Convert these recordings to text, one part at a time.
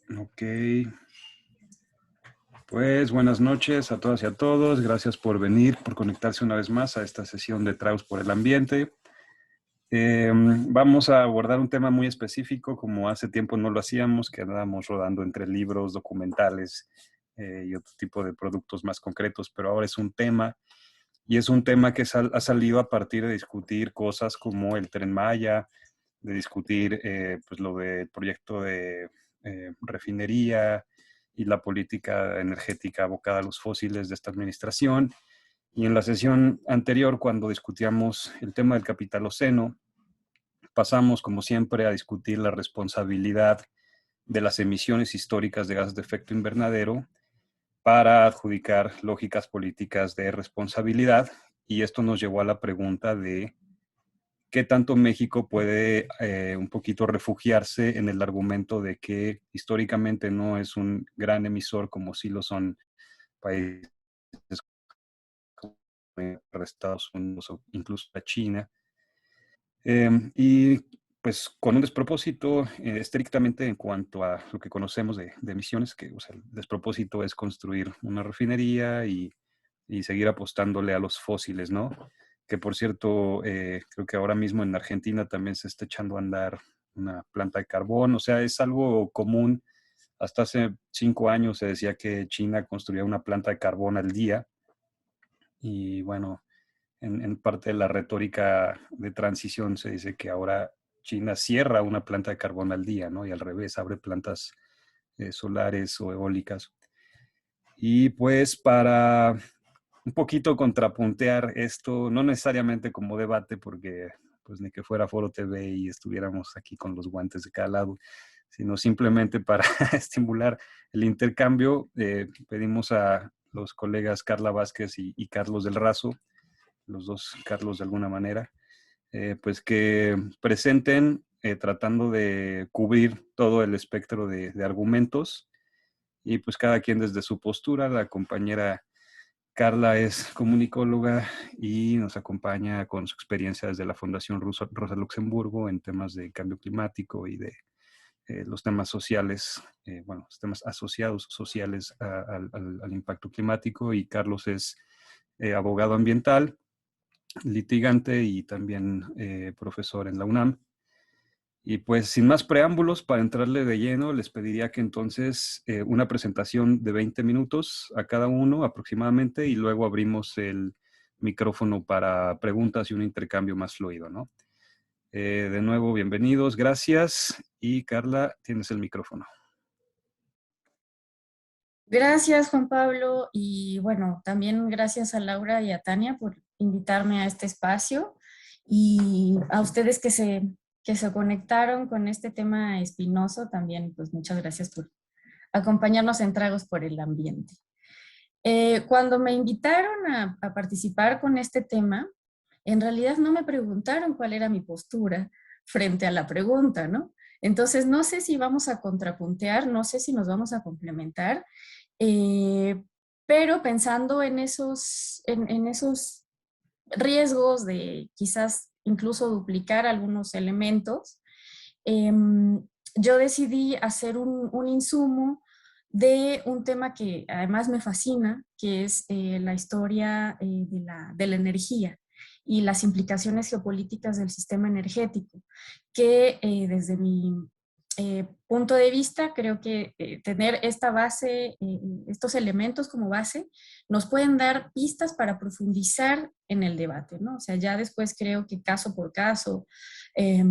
Ok, pues buenas noches a todas y a todos. Gracias por venir, por conectarse una vez más a esta sesión de Traus por el Ambiente. Vamos a abordar un tema muy específico, como hace tiempo no lo hacíamos, que andábamos rodando entre libros, documentales y otro tipo de productos más concretos, pero ahora es un tema, y es un tema que ha salido a partir de discutir cosas como el Tren Maya, de discutir pues lo del proyecto de refinería y la política energética abocada a los fósiles de esta administración. Y en la sesión anterior, cuando discutíamos el tema del capitaloceno, pasamos, como siempre, a discutir la responsabilidad de las emisiones históricas de gases de efecto invernadero para adjudicar lógicas políticas de responsabilidad. Y esto nos llevó a la pregunta de qué tanto México puede un poquito refugiarse en el argumento de que históricamente no es un gran emisor como sí lo son países como Estados Unidos o incluso la China. Y pues con un despropósito estrictamente en cuanto a lo que conocemos de emisiones, que o sea, el despropósito es construir una refinería y seguir apostándole a los fósiles, ¿no? Que por cierto, creo que ahora mismo en Argentina también se está echando a andar una planta de carbón, o sea, es algo común. Hasta hace 5 años se decía que China construía una planta de carbón al día y bueno, en parte de la retórica de transición se dice que ahora China cierra una planta de carbón al día, ¿no? Y al revés, abre plantas solares o eólicas. Y pues para un poquito contrapuntear esto, no necesariamente como debate, porque pues ni que fuera Foro TV y estuviéramos aquí con los guantes de cada lado, sino simplemente para estimular el intercambio, pedimos a los colegas Carla Vázquez y Carlos del Razo, los dos Carlos de alguna manera, pues que presenten tratando de cubrir todo el espectro de argumentos y pues cada quien desde su postura. La compañera Carla es comunicóloga y nos acompaña con su experiencia desde la Fundación Rosa Luxemburgo en temas de cambio climático y de los temas sociales, bueno, los temas asociados sociales al impacto climático. Y Carlos es abogado ambiental, litigante y también profesor en la UNAM. Y pues sin más preámbulos, para entrarle de lleno, les pediría que entonces una presentación de 20 minutos a cada uno aproximadamente y luego abrimos el micrófono para preguntas y un intercambio más fluido, ¿no? De nuevo, bienvenidos, gracias. Y Carla, tienes el micrófono. Gracias, Juan Pablo, y bueno, también gracias a Laura y a Tania por invitarme a este espacio y a ustedes que se conectaron con este tema espinoso, también pues muchas gracias por acompañarnos en Tragos por el Ambiente. Cuando me invitaron a participar con este tema, en realidad no me preguntaron cuál era mi postura frente a la pregunta, ¿no? Entonces, no sé si vamos a contrapuntear, no sé si nos vamos a complementar, eh, pero pensando en esos riesgos de quizás incluso duplicar algunos elementos, yo decidí hacer un insumo de un tema que además me fascina, que es la historia de la energía y las implicaciones geopolíticas del sistema energético, que desde mi punto de vista creo que tener esta base, estos elementos como base, nos pueden dar pistas para profundizar en el debate, ¿no? O sea, ya después creo que caso por caso, eh,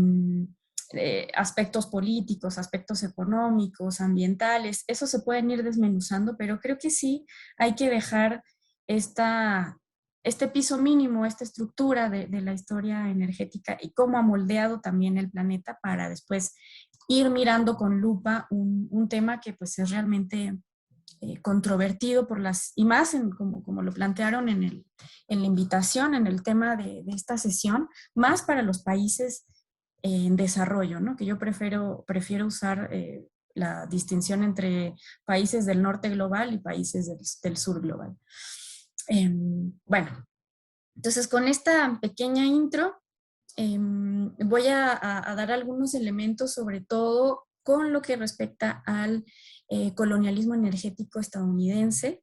aspectos políticos, aspectos económicos, ambientales, eso se pueden ir desmenuzando, pero creo que sí hay que dejar este piso mínimo, esta estructura de la historia energética y cómo ha moldeado también el planeta para después ir mirando con lupa un tema que pues es realmente controvertido por y más como lo plantearon en la invitación, en el tema de esta sesión, más para los países en desarrollo, ¿no? Que yo prefiero usar la distinción entre países del norte global y países del sur global. Bueno, entonces con esta pequeña intro voy a dar algunos elementos, sobre todo con lo que respecta al colonialismo energético estadounidense,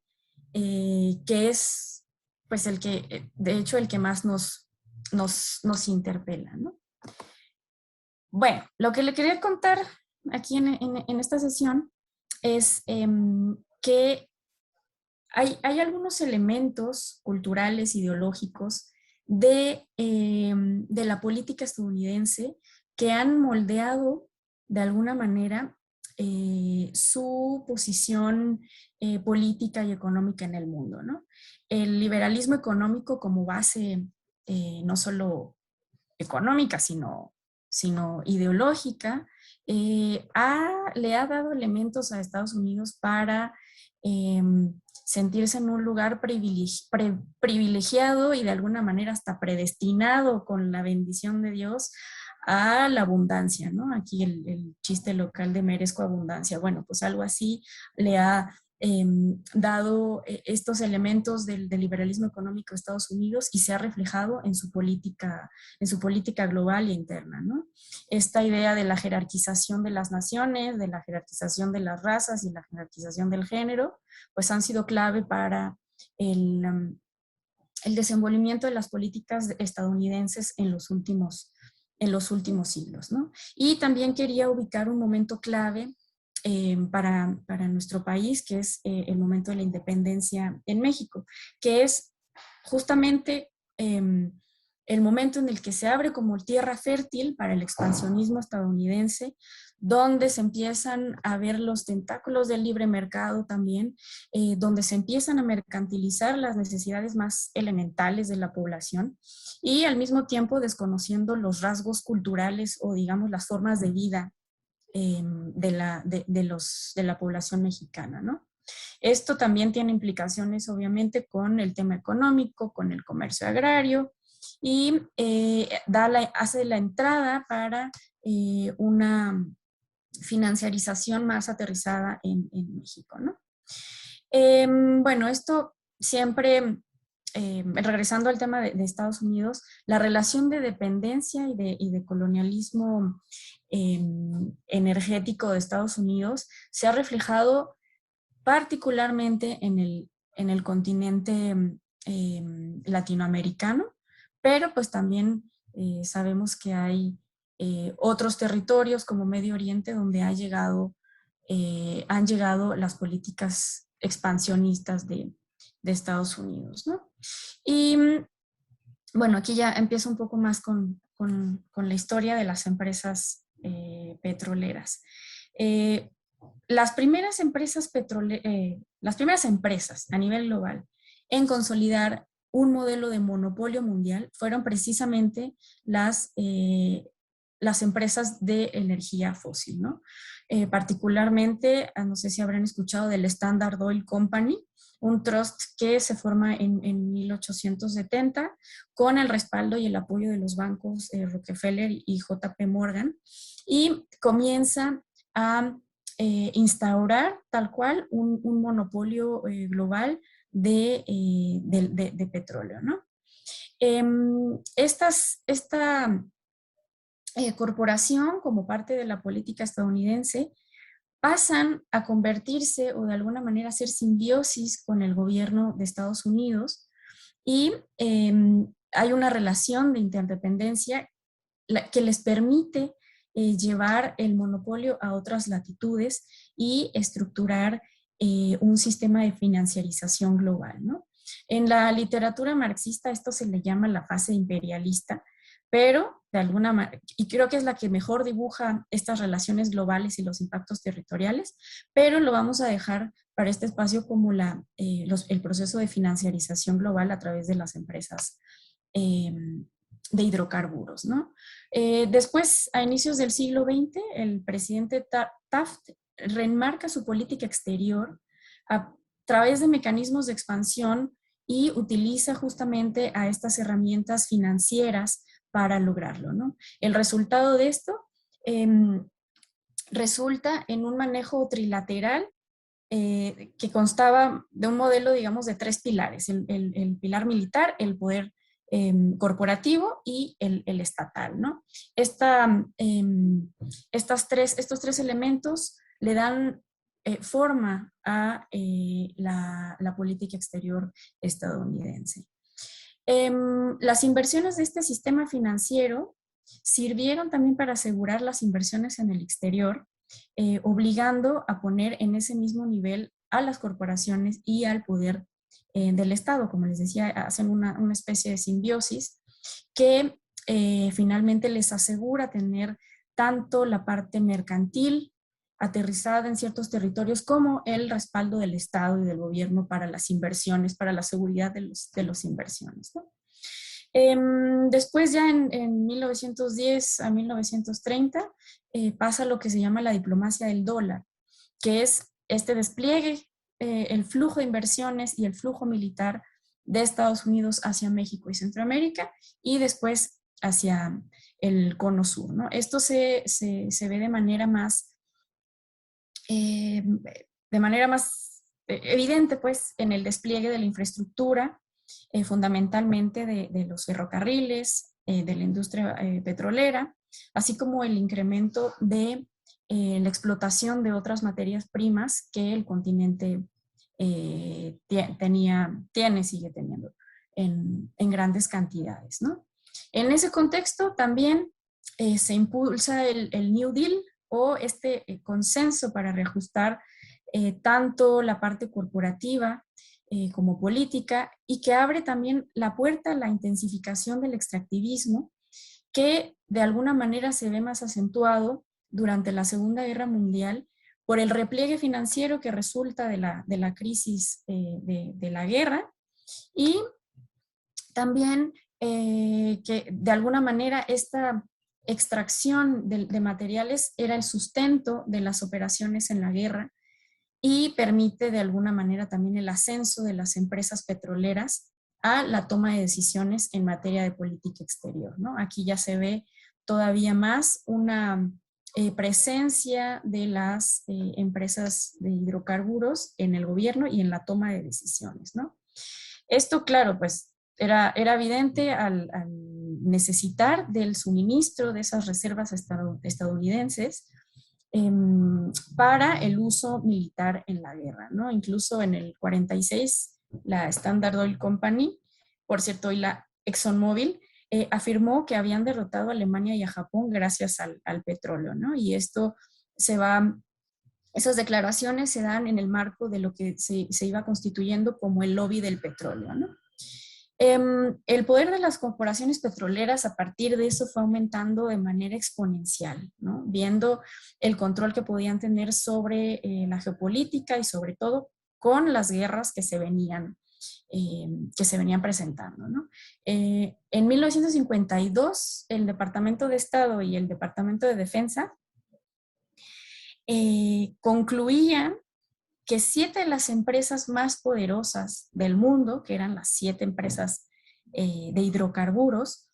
que es pues el que, de hecho, el que más nos interpela, ¿no? Bueno, lo que le quería contar aquí en esta sesión es que hay algunos elementos culturales, ideológicos de la política estadounidense que han moldeado de alguna manera su posición política y económica en el mundo, ¿no? El liberalismo económico como base no solo económica, sino ideológica, le ha dado elementos a Estados Unidos para sentirse en un lugar privilegiado y de alguna manera hasta predestinado con la bendición de Dios a la abundancia, ¿no? Aquí el chiste local de merezco abundancia. Bueno, pues algo así le ha dado estos elementos del liberalismo económico de Estados Unidos y se ha reflejado en su política global e interna, ¿no? Esta idea de la jerarquización de las naciones, de la jerarquización de las razas y la jerarquización del género, pues han sido clave para el desenvolvimiento de las políticas estadounidenses en los últimos siglos, ¿no? Y también quería ubicar un momento clave para nuestro país, que es el momento de la independencia en México, que es justamente el momento en el que se abre como tierra fértil para el expansionismo estadounidense, donde se empiezan a ver los tentáculos del libre mercado también, donde se empiezan a mercantilizar las necesidades más elementales de la población y al mismo tiempo desconociendo los rasgos culturales o digamos las formas de vida de la población mexicana, ¿no? Esto también tiene implicaciones, obviamente, con el tema económico, con el comercio agrario y hace la entrada para una financiarización más aterrizada en México, ¿no? Bueno, esto siempre, regresando al tema de Estados Unidos, la relación de dependencia y de colonialismo energético de Estados Unidos se ha reflejado particularmente en el continente latinoamericano, pero pues también sabemos que hay otros territorios como Medio Oriente donde han llegado las políticas expansionistas de Estados Unidos, ¿no? Y bueno, aquí ya empiezo un poco más con la historia de las empresas petroleras. Las primeras empresas a nivel global en consolidar un modelo de monopolio mundial fueron precisamente las empresas de energía fósil, ¿no? Particularmente, no sé si habrán escuchado del Standard Oil Company, un trust que se forma en 1870 con el respaldo y el apoyo de los bancos Rockefeller y JP Morgan, y comienza a instaurar tal cual un monopolio global de petróleo, ¿no? Esta corporación, como parte de la política estadounidense, pasan a convertirse o de alguna manera hacer simbiosis con el gobierno de Estados Unidos y hay una relación de interdependencia que les permite llevar el monopolio a otras latitudes y estructurar un sistema de financiarización global, ¿no? En la literatura marxista esto se le llama la fase imperialista, pero de alguna manera, y creo que es la que mejor dibuja estas relaciones globales y los impactos territoriales, pero lo vamos a dejar para este espacio como el proceso de financiarización global a través de las empresas de hidrocarburos, ¿no? Después, a inicios del siglo XX, el presidente Taft reenmarca su política exterior a través de mecanismos de expansión y utiliza justamente a estas herramientas financieras para lograrlo, ¿no? El resultado de esto resulta en un manejo trilateral que constaba de un modelo, digamos, de tres pilares. El pilar militar, el poder corporativo y el estatal, ¿no? Estos tres elementos le dan forma a la política exterior estadounidense. Las inversiones de este sistema financiero sirvieron también para asegurar las inversiones en el exterior, obligando a poner en ese mismo nivel a las corporaciones y al poder del Estado. Como les decía, hacen una especie de simbiosis que finalmente les asegura tener tanto la parte mercantil aterrizada en ciertos territorios como el respaldo del Estado y del gobierno para las inversiones, para la seguridad de los inversiones, ¿no? Después ya en 1910 a 1930 pasa lo que se llama la diplomacia del dólar, que es este despliegue, el flujo de inversiones y el flujo militar de Estados Unidos hacia México y Centroamérica y después hacia el cono sur, ¿no? Esto se ve de manera más evidente, pues, en el despliegue de la infraestructura, fundamentalmente de los ferrocarriles, de la industria petrolera, así como el incremento de la explotación de otras materias primas que el continente sigue teniendo en grandes cantidades, ¿no? En ese contexto también se impulsa el New Deal, o este consenso para reajustar tanto la parte corporativa como política, y que abre también la puerta a la intensificación del extractivismo, que de alguna manera se ve más acentuado durante la Segunda Guerra Mundial por el repliegue financiero que resulta de la crisis de la guerra, y también que de alguna manera esta extracción de materiales era el sustento de las operaciones en la guerra y permite de alguna manera también el ascenso de las empresas petroleras a la toma de decisiones en materia de política exterior, ¿no? Aquí ya se ve todavía más una presencia de las empresas de hidrocarburos en el gobierno y en la toma de decisiones, ¿no? Esto, claro, pues era evidente al necesitar del suministro de esas reservas estadounidenses para el uso militar en la guerra, ¿no? Incluso en el 46, la Standard Oil Company, por cierto, y la ExxonMobil, afirmó que habían derrotado a Alemania y a Japón gracias al petróleo, ¿no? Y esto esas declaraciones se dan en el marco de lo que se iba constituyendo como el lobby del petróleo, ¿no? El poder de las corporaciones petroleras a partir de eso fue aumentando de manera exponencial, ¿no? Viendo el control que podían tener sobre la geopolítica y sobre todo con las guerras que se venían presentando, ¿no? En 1952, el Departamento de Estado y el Departamento de Defensa concluían que 7 de las empresas más poderosas del mundo, que eran las 7 empresas de hidrocarburos,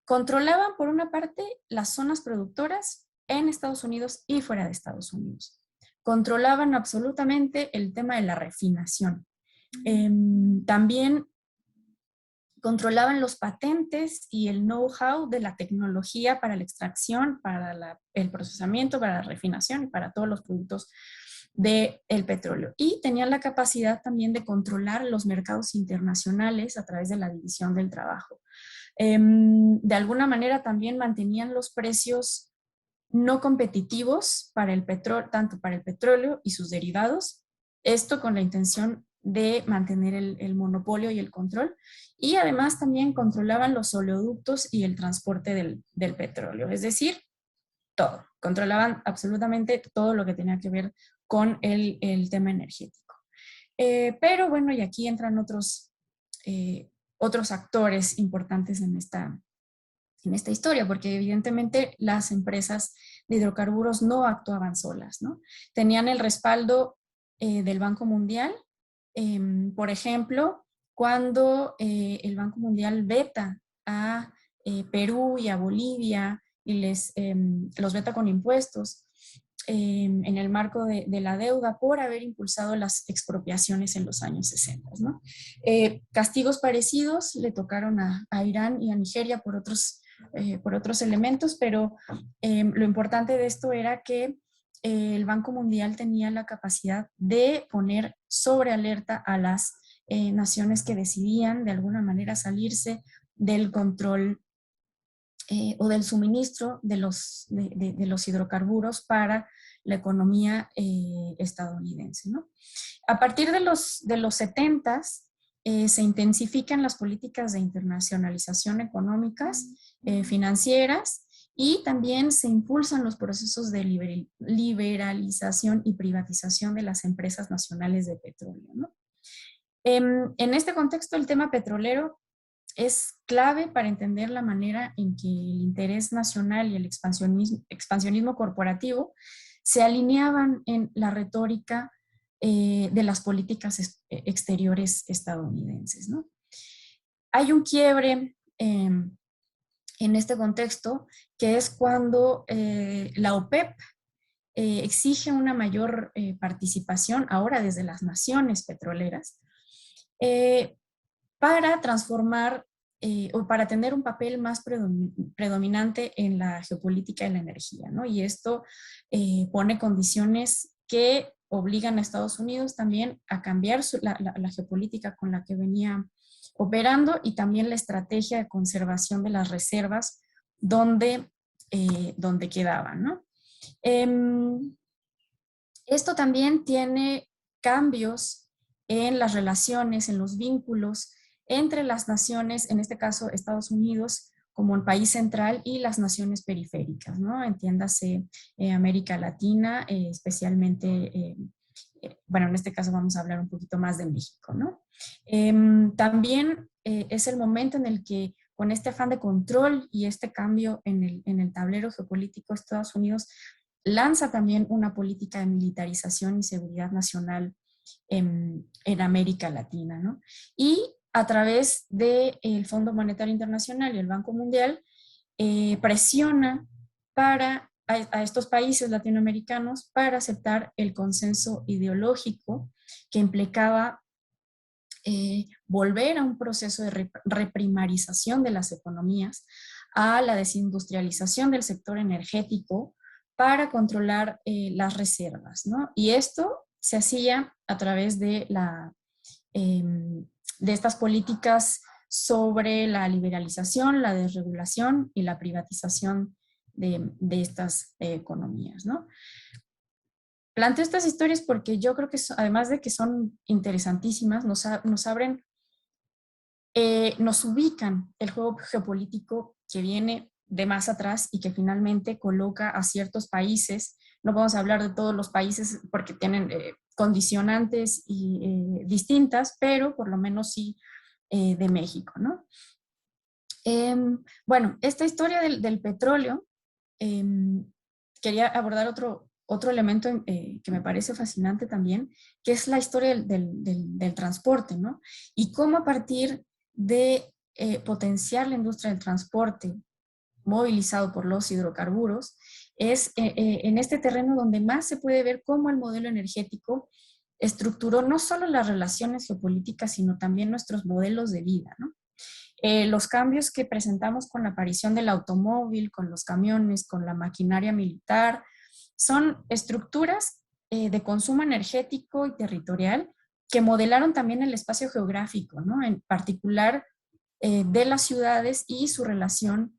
controlaban por una parte las zonas productoras en Estados Unidos y fuera de Estados Unidos. Controlaban absolutamente el tema de la refinación. También controlaban los patentes y el know-how de la tecnología para la extracción, para el procesamiento, para la refinación y para todos los productos del petróleo. Y tenían la capacidad también de controlar los mercados internacionales a través de la división del trabajo. De alguna manera también mantenían los precios no competitivos para el petróleo, tanto para el petróleo y sus derivados, esto con la intención de mantener el monopolio y el control, y además también controlaban los oleoductos y el transporte del petróleo, es decir, todo, controlaban absolutamente todo lo que tenía que ver con el tema energético. Pero bueno, y aquí entran otros actores importantes en esta historia, porque evidentemente las empresas de hidrocarburos no actuaban solas, ¿no? Tenían el respaldo del Banco Mundial. Por ejemplo, cuando el Banco Mundial veta a Perú y a Bolivia y los veta con impuestos, en el marco de la deuda por haber impulsado las expropiaciones en los años 60, ¿no? Castigos parecidos le tocaron a Irán y a Nigeria por otros elementos, pero lo importante de esto era que el Banco Mundial tenía la capacidad de poner sobre alerta a las naciones que decidían de alguna manera salirse del control o del suministro de los hidrocarburos para la economía estadounidense, ¿no? A partir de los 70s se intensifican las políticas de internacionalización económicas, financieras, y también se impulsan los procesos de liberalización y privatización de las empresas nacionales de petróleo, ¿no? En este contexto, el tema petrolero es clave para entender la manera en que el interés nacional y el expansionismo corporativo se alineaban en la retórica de las políticas exteriores estadounidenses, ¿no? Hay un quiebre en este contexto, que es cuando la OPEP exige una mayor participación, ahora desde las naciones petroleras, para transformar o para tener un papel más predominante en la geopolítica de la energía, ¿no? Y esto pone condiciones que obligan a Estados Unidos también a cambiar la geopolítica con la que venía operando, y también la estrategia de conservación de las reservas donde quedaban, ¿no? Esto también tiene cambios en las relaciones, en los vínculos entre las naciones, en este caso Estados Unidos como el país central, y las naciones periféricas, ¿no? Entiéndase América Latina, especialmente, bueno, en este caso vamos a hablar un poquito más de México, ¿no? También es el momento en el que, con este afán de control y este cambio en el tablero geopolítico, Estados Unidos lanza también una política de militarización y seguridad nacional en América Latina, ¿no? Y a través del Fondo Monetario Internacional y el Banco Mundial presiona a estos países latinoamericanos para aceptar el consenso ideológico que implicaba volver a un proceso de reprimarización de las economías, a la desindustrialización del sector energético para controlar las reservas, ¿no? Y esto se hacía a través de estas políticas sobre la liberalización, la desregulación y la privatización de estas economías, ¿no? Planteo estas historias porque yo creo que además de que son interesantísimas, nos abren, nos ubican el juego geopolítico que viene de más atrás y que finalmente coloca a ciertos países. No vamos a hablar de todos los países porque tienen condicionantes distintas, pero por lo menos sí de México, ¿no? Bueno, esta historia del petróleo, quería abordar otro elemento que me parece fascinante también, que es la historia del transporte, ¿no? Y cómo a partir de potenciar la industria del transporte movilizado por los hidrocarburos, es en este terreno donde más se puede ver cómo el modelo energético estructuró no solo las relaciones geopolíticas, sino también nuestros modelos de vida, ¿no? Los cambios que presentamos con la aparición del automóvil, con los camiones, con la maquinaria militar, son estructuras de consumo energético y territorial que modelaron también el espacio geográfico, ¿no? En particular de las ciudades y su relación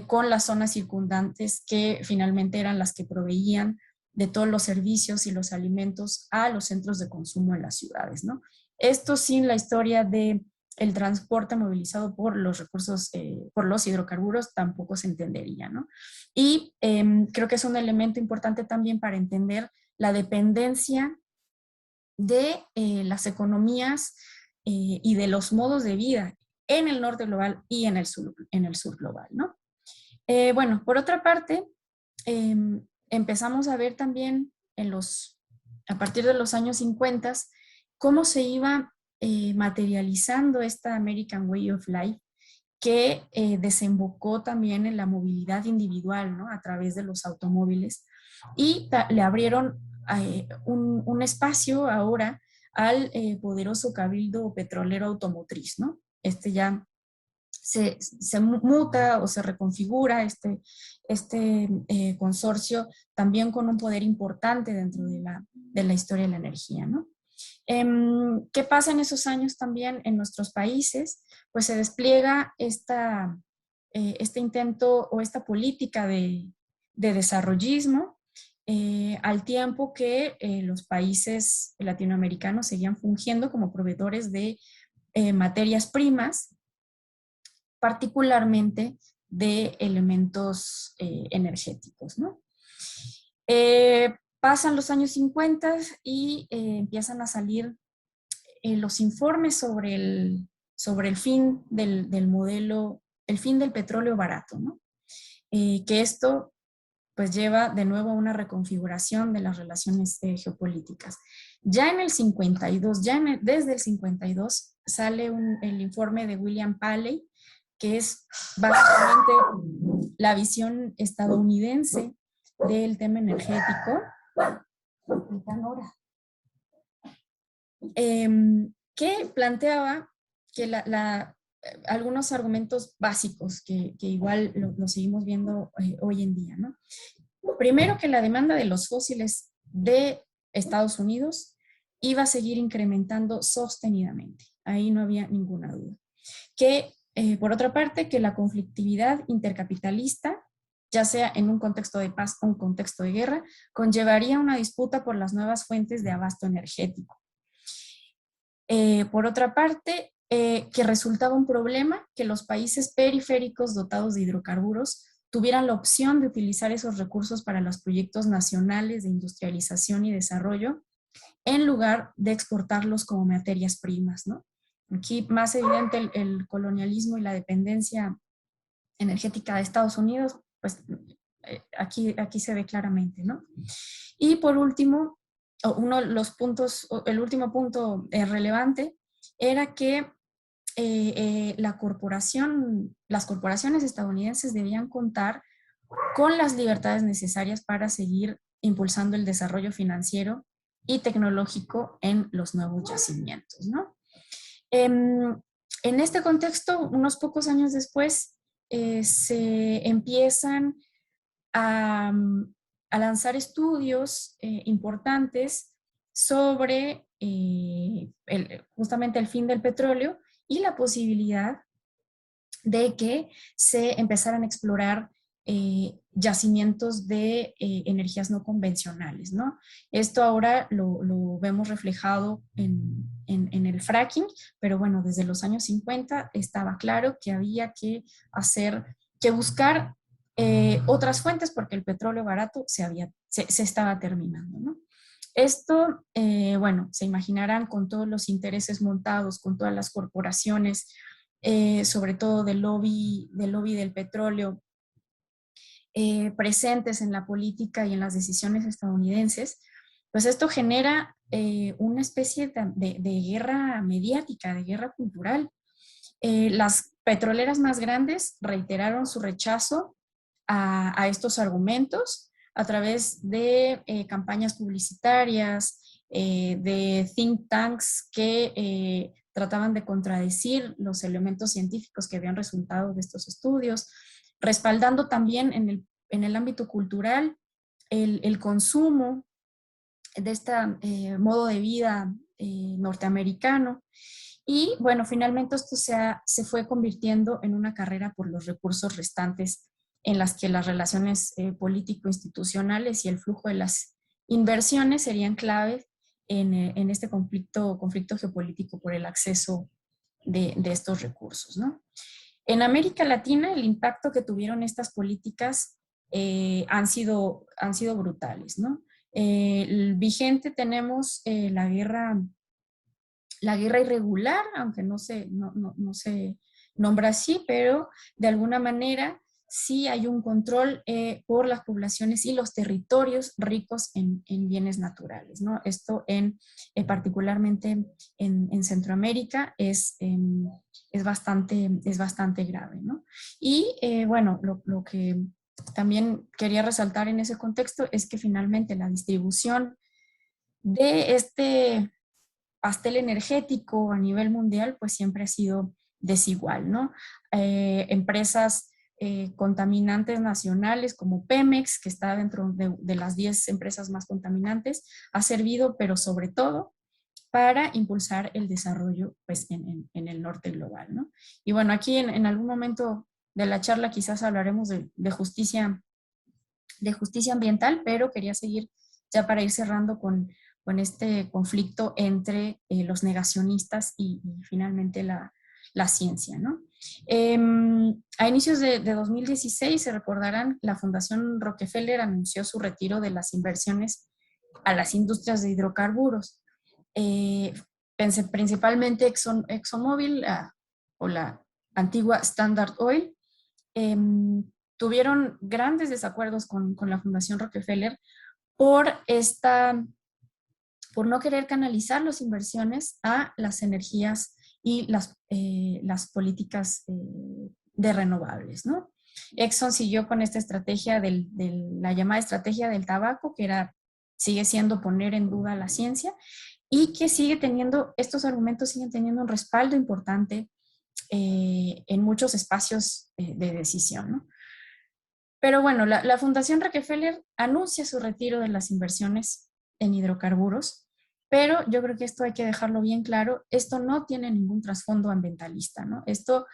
con las zonas circundantes, que finalmente eran las que proveían de todos los servicios y los alimentos a los centros de consumo en las ciudades, ¿no? Esto sin la historia de el transporte movilizado por los recursos, por los hidrocarburos, tampoco se entendería, ¿no? Y creo que es un elemento importante también para entender la dependencia de las economías y de los modos de vida en el norte global y en el sur global, ¿no? Bueno, por otra parte, empezamos a ver también a partir de los años 50 cómo se iba materializando esta American Way of Life, que desembocó también en la movilidad individual, ¿no? A través de los automóviles, y le abrieron un espacio ahora al poderoso cabildo petrolero automotriz, ¿no? Este ya se muta o se reconfigura este consorcio también con un poder importante dentro de la historia de la energía, ¿no? ¿Qué pasa en esos años también en nuestros países? Pues se despliega este intento o esta política de desarrollismo, al tiempo que los países latinoamericanos seguían fungiendo como proveedores de materias primas, particularmente de elementos energéticos, ¿no? Pasan los años 50 y empiezan a salir los informes sobre el fin del modelo, el fin del petróleo barato, ¿no? Que esto pues lleva de nuevo a una reconfiguración de las relaciones geopolíticas. Ya en el 52, desde el 52, sale el informe de William Paley, que es básicamente la visión estadounidense del tema energético, que planteaba que algunos argumentos básicos que igual lo seguimos viendo hoy en día, ¿no? Primero, que la demanda de los fósiles de Estados Unidos iba a seguir incrementando sostenidamente. Ahí no había ninguna duda. Que, por otra parte, que la conflictividad intercapitalista, ya sea en un contexto de paz o un contexto de guerra, conllevaría una disputa por las nuevas fuentes de abasto energético. Por otra parte, que resultaba un problema que los países periféricos dotados de hidrocarburos tuvieran la opción de utilizar esos recursos para los proyectos nacionales de industrialización y desarrollo, en lugar de exportarlos como materias primas, ¿no? Aquí más evidente el colonialismo y la dependencia energética de Estados Unidos, pues aquí se ve claramente, ¿no? Y por último, uno de los puntos, el último punto relevante era que las corporaciones estadounidenses debían contar con las libertades necesarias para seguir impulsando el desarrollo financiero y tecnológico en los nuevos yacimientos, ¿no? En este contexto, unos pocos años después, se empiezan a, a lanzar estudios importantes sobre justamente el fin del petróleo y la posibilidad de que se empezaran a explorar yacimientos de energías no convencionales, ¿no? Esto ahora lo vemos reflejado en el fracking, pero bueno, desde los años 50 estaba claro que había que buscar otras fuentes porque el petróleo barato se estaba terminando, ¿no? Esto, bueno, se imaginarán con todos los intereses montados, con todas las corporaciones, sobre todo del lobby del petróleo, presentes en la política y en las decisiones estadounidenses, pues esto genera una especie de guerra mediática, de guerra cultural. Las petroleras más grandes reiteraron su rechazo a estos argumentos a través de campañas publicitarias, de think tanks que trataban de contradecir los elementos científicos que habían resultado de estos estudios, respaldando también en el ámbito cultural el consumo de este modo de vida norteamericano. Y bueno, finalmente esto se fue convirtiendo en una carrera por los recursos restantes en las que las relaciones político-institucionales y el flujo de las inversiones serían clave en este conflicto geopolítico por el acceso de estos recursos, ¿no? En América Latina, el impacto que tuvieron estas políticas han sido brutales, ¿no? Vigente tenemos la guerra irregular, aunque no se nombra así, pero de alguna manera sí hay un control por las poblaciones y los territorios ricos en bienes naturales, ¿no? Esto particularmente en Centroamérica es bastante grave, ¿no? Y bueno, lo que también quería resaltar en ese contexto es que finalmente la distribución de este pastel energético a nivel mundial, pues siempre ha sido desigual, ¿no? Empresas contaminantes nacionales como Pemex, que está dentro de las 10 empresas más contaminantes, ha servido, pero sobre todo, para impulsar el desarrollo pues, en el norte global, ¿no? Y bueno, aquí en algún momento de la charla quizás hablaremos de justicia ambiental, pero quería seguir ya para ir cerrando con este conflicto entre los negacionistas y finalmente la ciencia, ¿no? A inicios de 2016, se recordarán, la Fundación Rockefeller anunció su retiro de las inversiones a las industrias de hidrocarburos. Principalmente ExxonMobil o la antigua Standard Oil, eh, tuvieron grandes desacuerdos con la Fundación Rockefeller por por no querer canalizar las inversiones a las energías y las políticas de renovables, ¿no? Exxon siguió con esta estrategia la llamada estrategia del tabaco, sigue siendo poner en duda la ciencia y que estos argumentos siguen teniendo un respaldo importante en muchos espacios de decisión, ¿no? Pero bueno, la Fundación Rockefeller anuncia su retiro de las inversiones en hidrocarburos, pero yo creo que esto hay que dejarlo bien claro, esto no tiene ningún trasfondo ambientalista, ¿no? Esto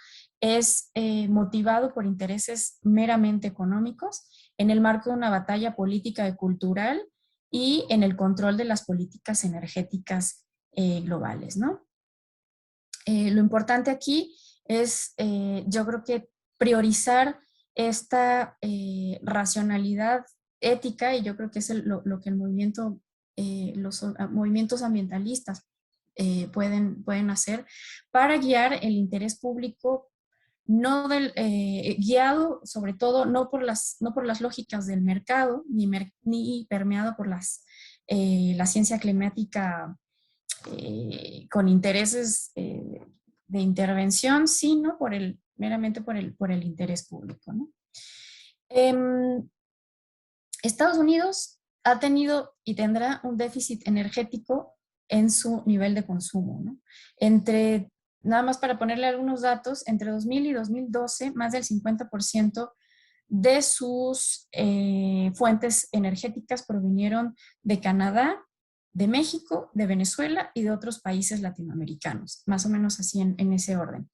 es motivado por intereses meramente económicos en el marco de una batalla política y cultural y en el control de las políticas energéticas globales, ¿no? Lo importante aquí es, yo creo que priorizar esta racionalidad ética, y yo creo que es lo que los movimientos ambientalistas pueden hacer para guiar el interés público, guiado sobre todo no por no por las lógicas del mercado, ni permeado por la ciencia climática con intereses de intervención, sino meramente por el interés público, ¿no? Estados Unidos ha tenido y tendrá un déficit energético en su nivel de consumo, ¿no? Nada más para ponerle algunos datos, entre 2000 y 2012, más del 50% de sus fuentes energéticas provinieron de Canadá, de México, de Venezuela y de otros países latinoamericanos, más o menos así en ese orden.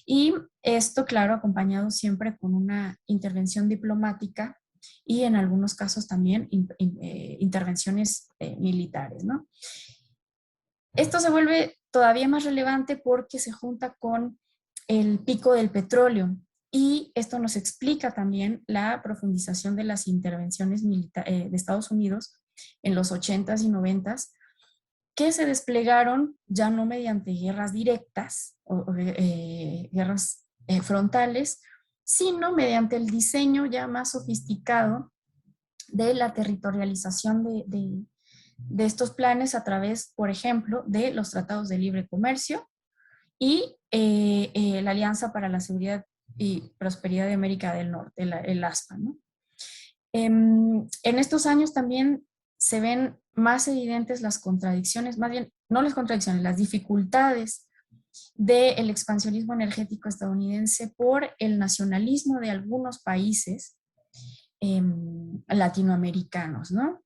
Y esto, claro, acompañado siempre con una intervención diplomática y en algunos casos también intervenciones militares, ¿no? Esto se vuelve todavía más relevante porque se junta con el pico del petróleo y esto nos explica también la profundización de las intervenciones de Estados Unidos en los 80s y 90s, que se desplegaron ya no mediante guerras directas o guerras frontales, sino mediante el diseño ya más sofisticado de la territorialización de estos planes a través, por ejemplo, de los tratados de libre comercio y la Alianza para la Seguridad y Prosperidad de América del Norte, el ASPA, ¿no? En estos años también se ven más evidentes las contradicciones, más bien, no las contradicciones, las dificultades del expansionismo energético estadounidense por el nacionalismo de algunos países latinoamericanos, ¿no?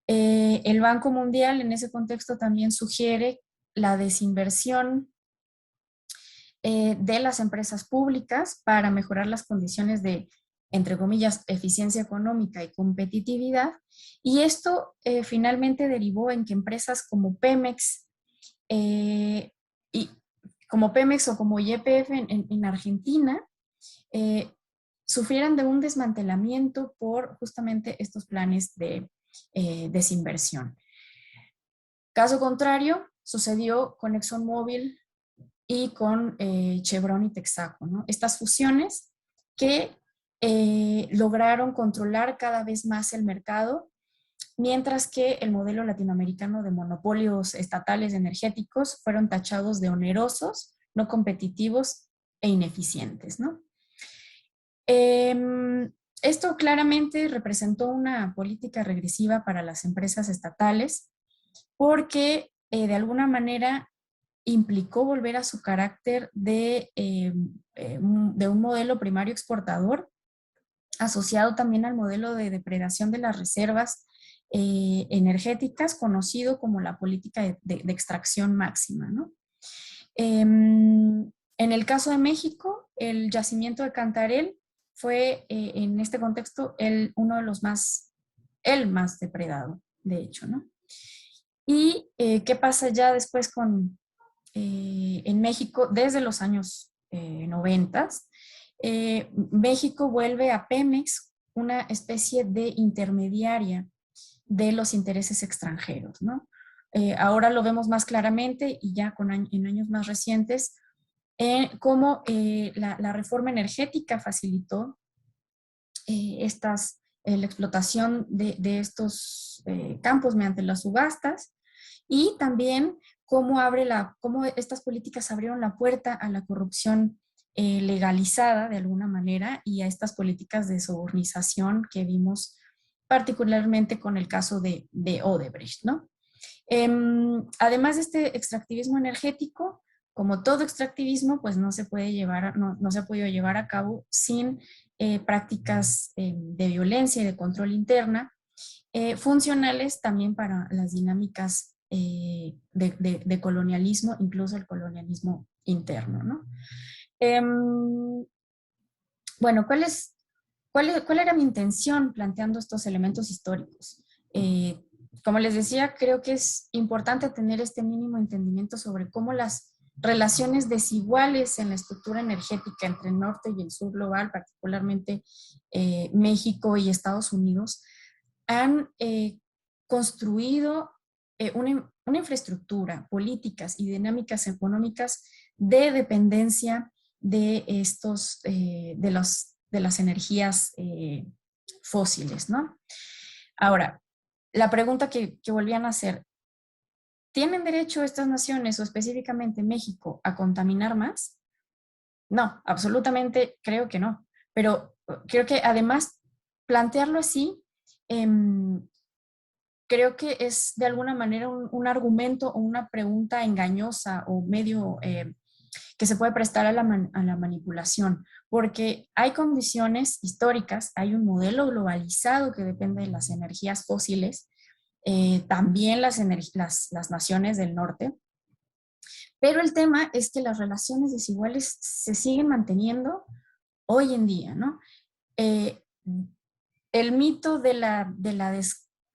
El Banco Mundial en ese contexto también sugiere la desinversión de las empresas públicas para mejorar las condiciones de, entre comillas, eficiencia económica y competitividad. Y esto finalmente derivó en que empresas como Pemex, y como Pemex o como YPF en Argentina, sufrieran de un desmantelamiento por justamente estos planes de desinversión. Caso contrario, sucedió con ExxonMobil y con Chevron y Texaco, ¿no? Estas fusiones que lograron controlar cada vez más el mercado, mientras que el modelo latinoamericano de monopolios estatales energéticos fueron tachados de onerosos, no competitivos e ineficientes, ¿no? Esto claramente representó una política regresiva para las empresas estatales porque de alguna manera implicó volver a su carácter de un modelo primario exportador, asociado también al modelo de depredación de las reservas energéticas, conocido como la política de extracción máxima, ¿no? En el caso de México, el yacimiento de Cantarell fue en este contexto uno de los el más depredado, de hecho, ¿no? ¿Y qué pasa ya después en México? Desde los años 90, México vuelve a Pemex una especie de intermediaria de los intereses extranjeros, ¿no? Ahora lo vemos más claramente y ya en años más recientes, cómo la reforma energética facilitó la explotación de estos campos mediante las subastas, y también cómo estas políticas abrieron la puerta a la corrupción legalizada de alguna manera y a estas políticas de sobornización que vimos particularmente con el caso de Odebrecht, ¿no? Además de este extractivismo energético, como todo extractivismo, pues no se ha podido llevar a cabo sin prácticas de violencia y de control interna, funcionales también para las dinámicas de colonialismo, incluso el colonialismo interno, ¿no? Bueno, ¿cuál era mi intención planteando estos elementos históricos? Como les decía, creo que es importante tener este mínimo entendimiento sobre cómo las relaciones desiguales en la estructura energética entre el norte y el sur global, particularmente México y Estados Unidos, han construido una infraestructura, políticas y dinámicas económicas de dependencia de las energías fósiles, ¿no? Ahora, la pregunta que volvían a hacer: ¿tienen derecho estas naciones, o específicamente México, a contaminar más? No, absolutamente creo que no. Pero creo que además plantearlo así, creo que es de alguna manera un argumento o una pregunta engañosa o medio que se puede prestar a la manipulación, porque hay condiciones históricas, hay un modelo globalizado que depende de las energías fósiles, también las naciones del norte, pero el tema es que las relaciones desiguales se siguen manteniendo hoy en día, ¿no? Eh, el mito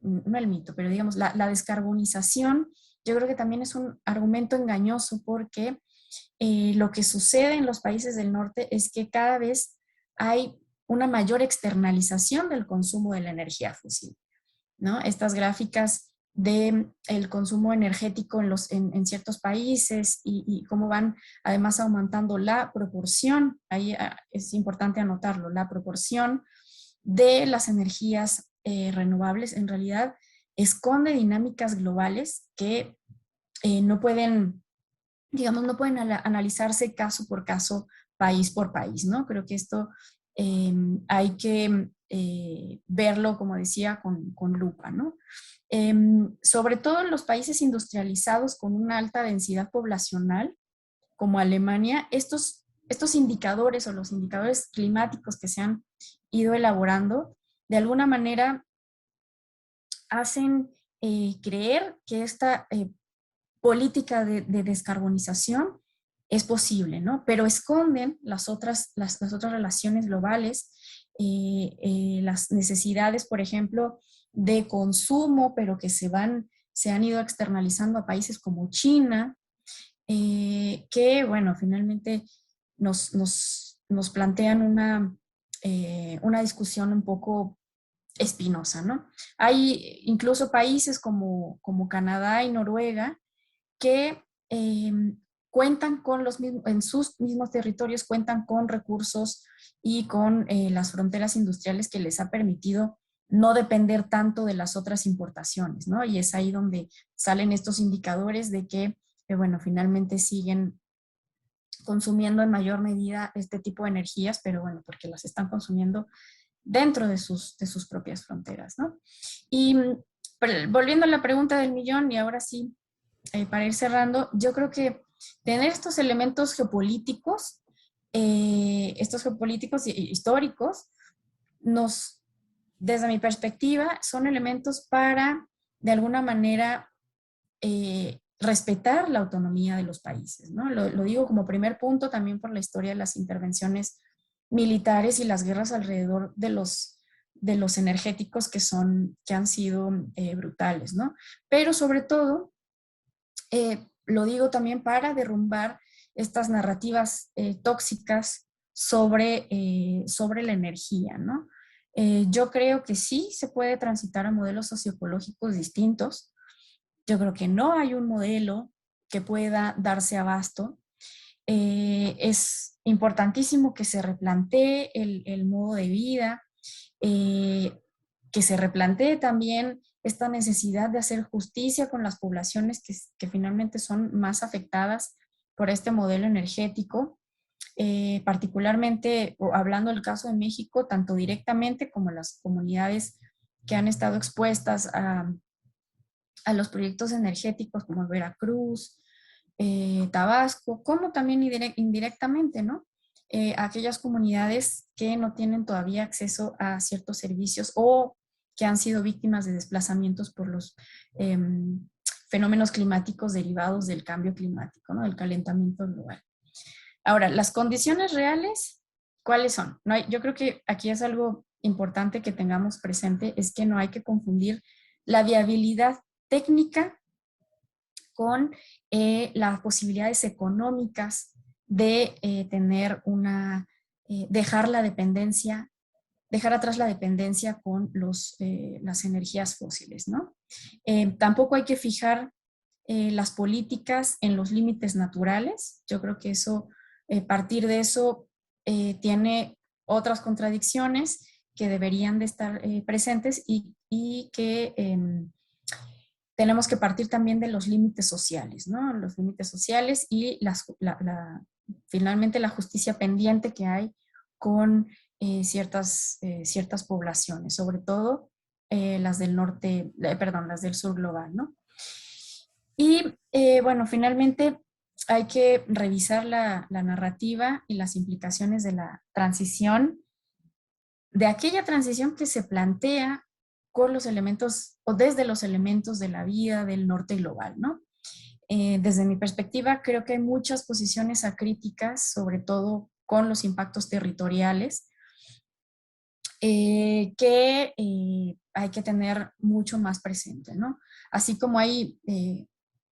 no el mito, pero digamos la descarbonización, yo creo que también es un argumento engañoso, porque lo que sucede en los países del norte es que cada vez hay una mayor externalización del consumo de la energía fósil, ¿no? Estas gráficas del consumo energético en ciertos países y cómo van además aumentando la proporción, ahí es importante anotarlo, la proporción de las energías renovables en realidad esconde dinámicas globales que no pueden, digamos, no pueden analizarse caso por caso, país por país, ¿no? Creo que esto hay que verlo, como decía, con lupa, ¿no? Sobre todo en los países industrializados con una alta densidad poblacional, como Alemania, estos indicadores o los indicadores climáticos que se han ido elaborando, de alguna manera hacen creer que esta política de descarbonización es posible, ¿no? Pero esconden las otras relaciones globales, las necesidades, por ejemplo, de consumo, pero que se han ido externalizando a países como China, que, bueno, finalmente nos plantean una discusión un poco espinosa, ¿no? Hay incluso países como Canadá y Noruega que cuentan con los mismos, en sus mismos territorios cuentan con recursos y con las fronteras industriales que les ha permitido no depender tanto de las otras importaciones, ¿no? Y es ahí donde salen estos indicadores de que, bueno, finalmente siguen consumiendo en mayor medida este tipo de energías, pero bueno, porque las están consumiendo dentro de sus propias fronteras, ¿no? Y volviendo a la pregunta del millón, y ahora sí, para ir cerrando, yo creo que tener estos elementos geopolíticos, históricos, desde mi perspectiva, son elementos para, de alguna manera, respetar la autonomía de los países, ¿no? Lo digo como primer punto también por la historia de las intervenciones militares y las guerras alrededor de los energéticos que han sido brutales, ¿no? Pero sobre todo, lo digo también para derrumbar estas narrativas tóxicas sobre la energía, ¿no? Yo creo que sí se puede transitar a modelos socioecológicos distintos. Yo creo que no hay un modelo que pueda darse abasto. Es importantísimo que se replantee el modo de vida, que se replantee también esta necesidad de hacer justicia con las poblaciones que finalmente son más afectadas por este modelo energético, particularmente hablando del caso de México, tanto directamente como las comunidades que han estado expuestas a los proyectos energéticos como Veracruz, Tabasco, como también indirectamente, ¿no? Aquellas comunidades que no tienen todavía acceso a ciertos servicios o que han sido víctimas de desplazamientos por los fenómenos climáticos derivados del cambio climático, ¿no? Del calentamiento global. Ahora, las condiciones reales, ¿cuáles son? No hay, yo creo que aquí es algo importante que tengamos presente, es que no hay que confundir la viabilidad técnica con las posibilidades económicas de tener dejar la dependencia, dejar atrás la dependencia con las energías fósiles, ¿no? Tampoco hay que fijar las políticas en los límites naturales. Yo creo que eso, partir de eso, tiene otras contradicciones que deberían de estar presentes y que tenemos que partir también de los límites sociales, ¿no? Los límites sociales y finalmente la justicia pendiente que hay con ciertas poblaciones, sobre todo las del norte, perdón, las del sur global, ¿no? Y bueno, finalmente hay que revisar la narrativa y las implicaciones de la transición, de aquella transición que se plantea con los elementos o desde los elementos de la vida del norte global, ¿no? Desde mi perspectiva, creo que hay muchas posiciones acríticas, sobre todo con los impactos territoriales, que hay que tener mucho más presente, ¿no? Así como hay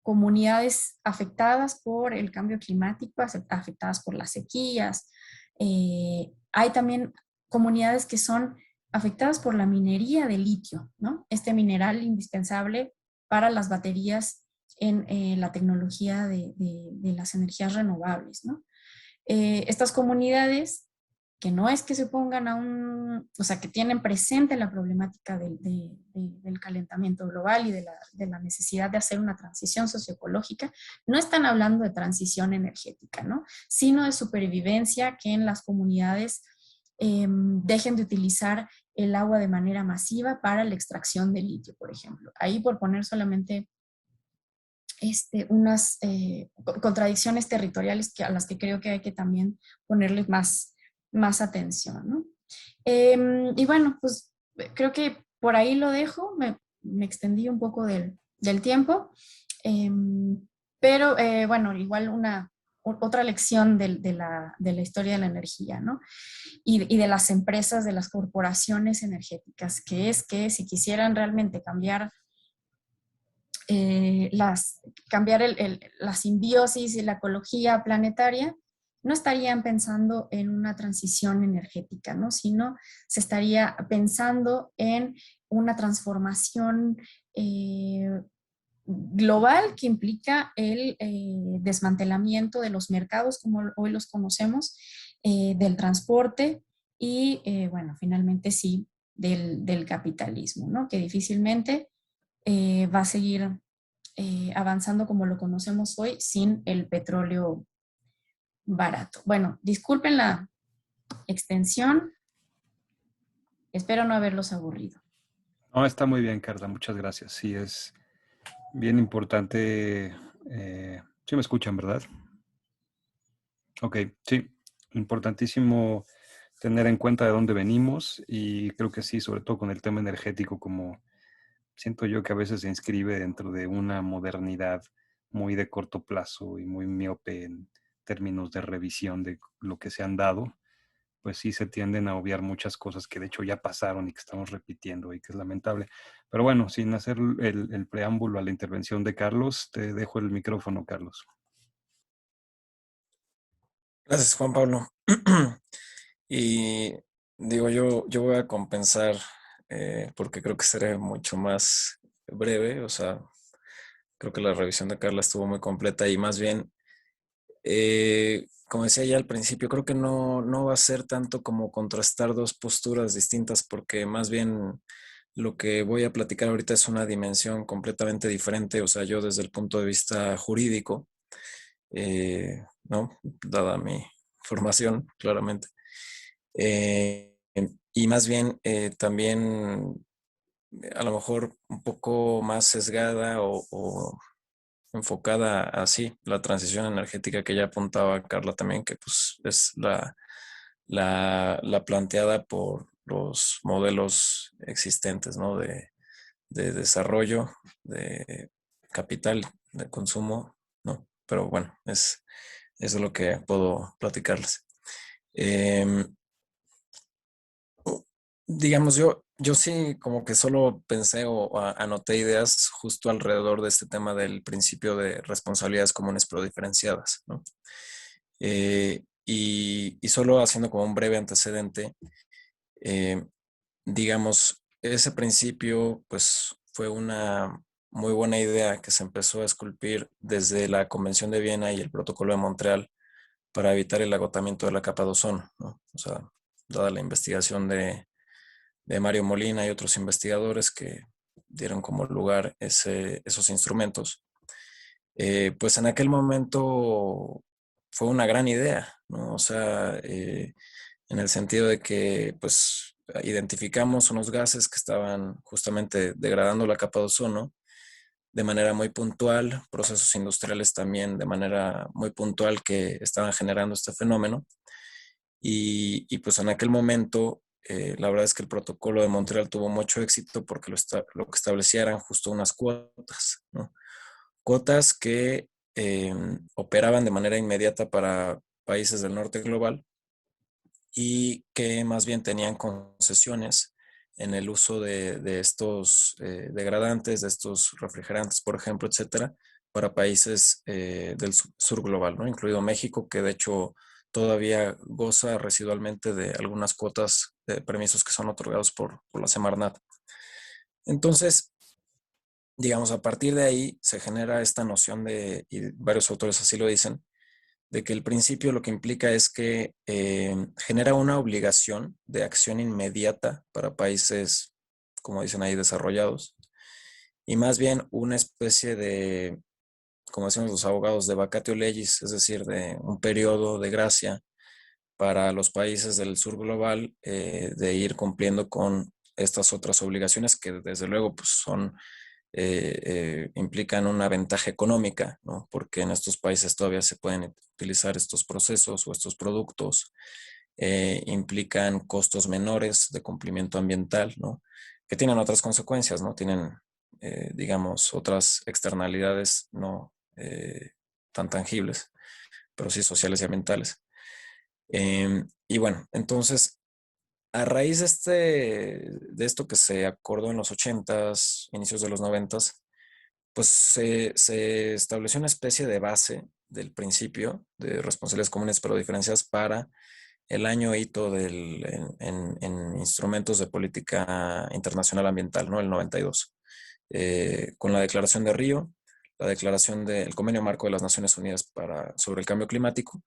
comunidades afectadas por el cambio climático, afectadas por las sequías, hay también comunidades que son afectadas por la minería de litio, ¿no? Este mineral indispensable para las baterías en la tecnología de las energías renovables, ¿no? Estas comunidades que no es que se pongan o sea, que tienen presente la problemática del calentamiento global y de la necesidad de hacer una transición socioecológica, no están hablando de transición energética, ¿no? Sino de supervivencia, que en las comunidades dejen de utilizar el agua de manera masiva para la extracción de litio, por ejemplo. Ahí por poner solamente unas contradicciones territoriales a las que creo que hay que también ponerles más atención, ¿no? Y bueno, pues creo que por ahí lo dejo, me extendí un poco del tiempo, pero bueno, igual otra lección de la historia de la energía, ¿no? Y de las empresas, de las corporaciones energéticas, que es que si quisieran realmente cambiar la simbiosis y la ecología planetaria, no estarían pensando en una transición energética, ¿no? Sino se estaría pensando en una transformación global que implica el desmantelamiento de los mercados como hoy los conocemos, del transporte y, bueno, finalmente sí, del capitalismo, ¿no? Que difícilmente va a seguir avanzando como lo conocemos hoy sin el petróleo barato. Bueno, disculpen la extensión, espero no haberlos aburrido. No, está muy bien, Carla, muchas gracias. Sí, es bien importante. Sí me escuchan, ¿verdad? Ok, sí, importantísimo tener en cuenta de dónde venimos y creo que sí, sobre todo con el tema energético, como siento yo que a veces se inscribe dentro de una modernidad muy de corto plazo y muy miope en términos de revisión de lo que se han dado, pues sí se tienden a obviar muchas cosas que de hecho ya pasaron y que estamos repitiendo y que es lamentable. Pero bueno, sin hacer el preámbulo a la intervención de Carlos, te dejo el micrófono, Carlos. Gracias, Juan Pablo. Y digo, yo voy a compensar porque creo que seré mucho más breve. O sea, creo que la revisión de Carla estuvo muy completa y más bien, como decía ya al principio, creo que no va a ser tanto como contrastar dos posturas distintas porque más bien lo que voy a platicar ahorita es una dimensión completamente diferente. O sea, yo desde el punto de vista jurídico, ¿no? Dada mi formación, claramente. Y más bien también a lo mejor un poco más sesgada o enfocada así, la transición energética que ya apuntaba Carla también, que pues es la planteada por los modelos existentes, ¿no? De desarrollo, de capital, de consumo, ¿no? Pero bueno, eso es lo que puedo platicarles. Digamos, yo sí como que solo pensé o anoté ideas justo alrededor de este tema del principio de responsabilidades comunes pero diferenciadas, ¿no? Y solo haciendo como un breve antecedente, eh, digamos, ese principio pues fue una muy buena idea que se empezó a esculpir desde la Convención de Viena y el Protocolo de Montreal para evitar el agotamiento de la capa de ozono, ¿no? O sea, dada la investigación de Mario Molina y otros investigadores que dieron como lugar esos instrumentos, pues en aquel momento fue una gran idea, ¿no? O sea, en el sentido de que pues identificamos unos gases que estaban justamente degradando la capa de ozono de manera muy puntual, procesos industriales también de manera muy puntual que estaban generando este fenómeno. Y pues en aquel momento, la verdad es que el protocolo de Montreal tuvo mucho éxito porque lo que establecía eran justo unas cuotas, ¿no? Cuotas que operaban de manera inmediata para países del norte global y que más bien tenían concesiones en el uso de estos degradantes, de estos refrigerantes, por ejemplo, etcétera, para países del sur global, ¿no? Incluido México, que de hecho todavía goza residualmente de algunas cuotas de permisos que son otorgados por la Semarnat. Entonces, digamos, a partir de ahí se genera esta noción de, y varios autores así lo dicen, de que el principio lo que implica es que genera una obligación de acción inmediata para países, como dicen ahí, desarrollados, y más bien una especie de, como decimos los abogados, de vacatio legis, es decir, de un periodo de gracia para los países del sur global de ir cumpliendo con estas otras obligaciones que desde luego pues, implican una ventaja económica, ¿no? Porque en estos países todavía se pueden utilizar estos procesos o estos productos, implican costos menores de cumplimiento ambiental, ¿no? Que tienen otras consecuencias, ¿no? Tienen, digamos, otras externalidades no tan tangibles, pero sí sociales y ambientales. Y bueno, entonces, a raíz de esto que se acordó en los 80s, inicios de los 90s, pues se estableció una especie de base del principio de responsabilidades comunes pero diferenciadas para el año hito en instrumentos de política internacional ambiental, ¿no? El 92, con la Declaración de Río la declaración del Convenio Marco de las Naciones Unidas sobre el Cambio Climático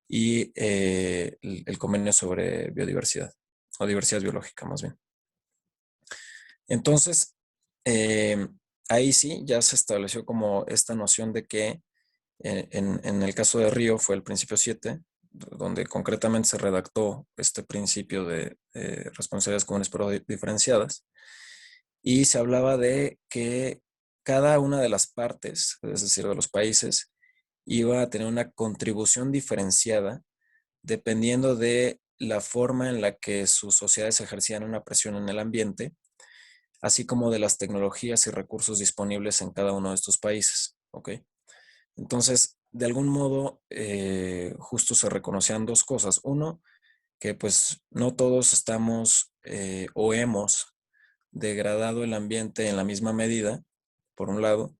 y el Convenio sobre Biodiversidad, o Diversidad Biológica más bien. Entonces, ahí sí ya se estableció como esta noción de que en el caso de Río fue el principio 7, donde concretamente se redactó este principio de responsabilidades comunes pero diferenciadas, y se hablaba de que cada una de las partes, es decir, de los países, iba a tener una contribución diferenciada dependiendo de la forma en la que sus sociedades ejercían una presión en el ambiente, así como de las tecnologías y recursos disponibles en cada uno de estos países. ¿Ok? Entonces, de algún modo, justo se reconocían dos cosas. Uno, que pues no todos estamos o hemos degradado el ambiente en la misma medida, por un lado.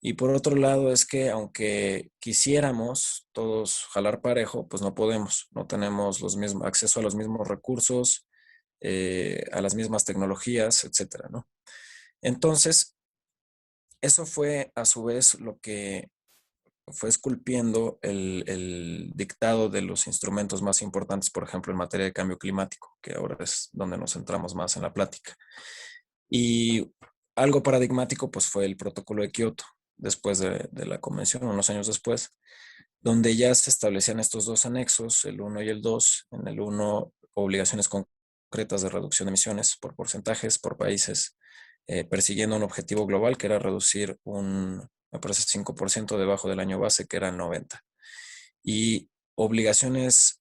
Y por otro lado es que aunque quisiéramos todos jalar parejo, pues no podemos, no tenemos acceso a los mismos recursos, a las mismas tecnologías, etcétera, ¿no? Entonces, eso fue a su vez lo que fue esculpiendo el dictado de los instrumentos más importantes, por ejemplo, en materia de cambio climático, que ahora es donde nos centramos más en la plática. Y algo paradigmático, pues fue el protocolo de Kioto, después de la convención, unos años después, donde ya se establecían estos dos anexos, el 1 y el 2. En el 1, obligaciones concretas de reducción de emisiones por porcentajes, por países, persiguiendo un objetivo global que era reducir me parece 5% debajo del año base, que era 90. Y obligaciones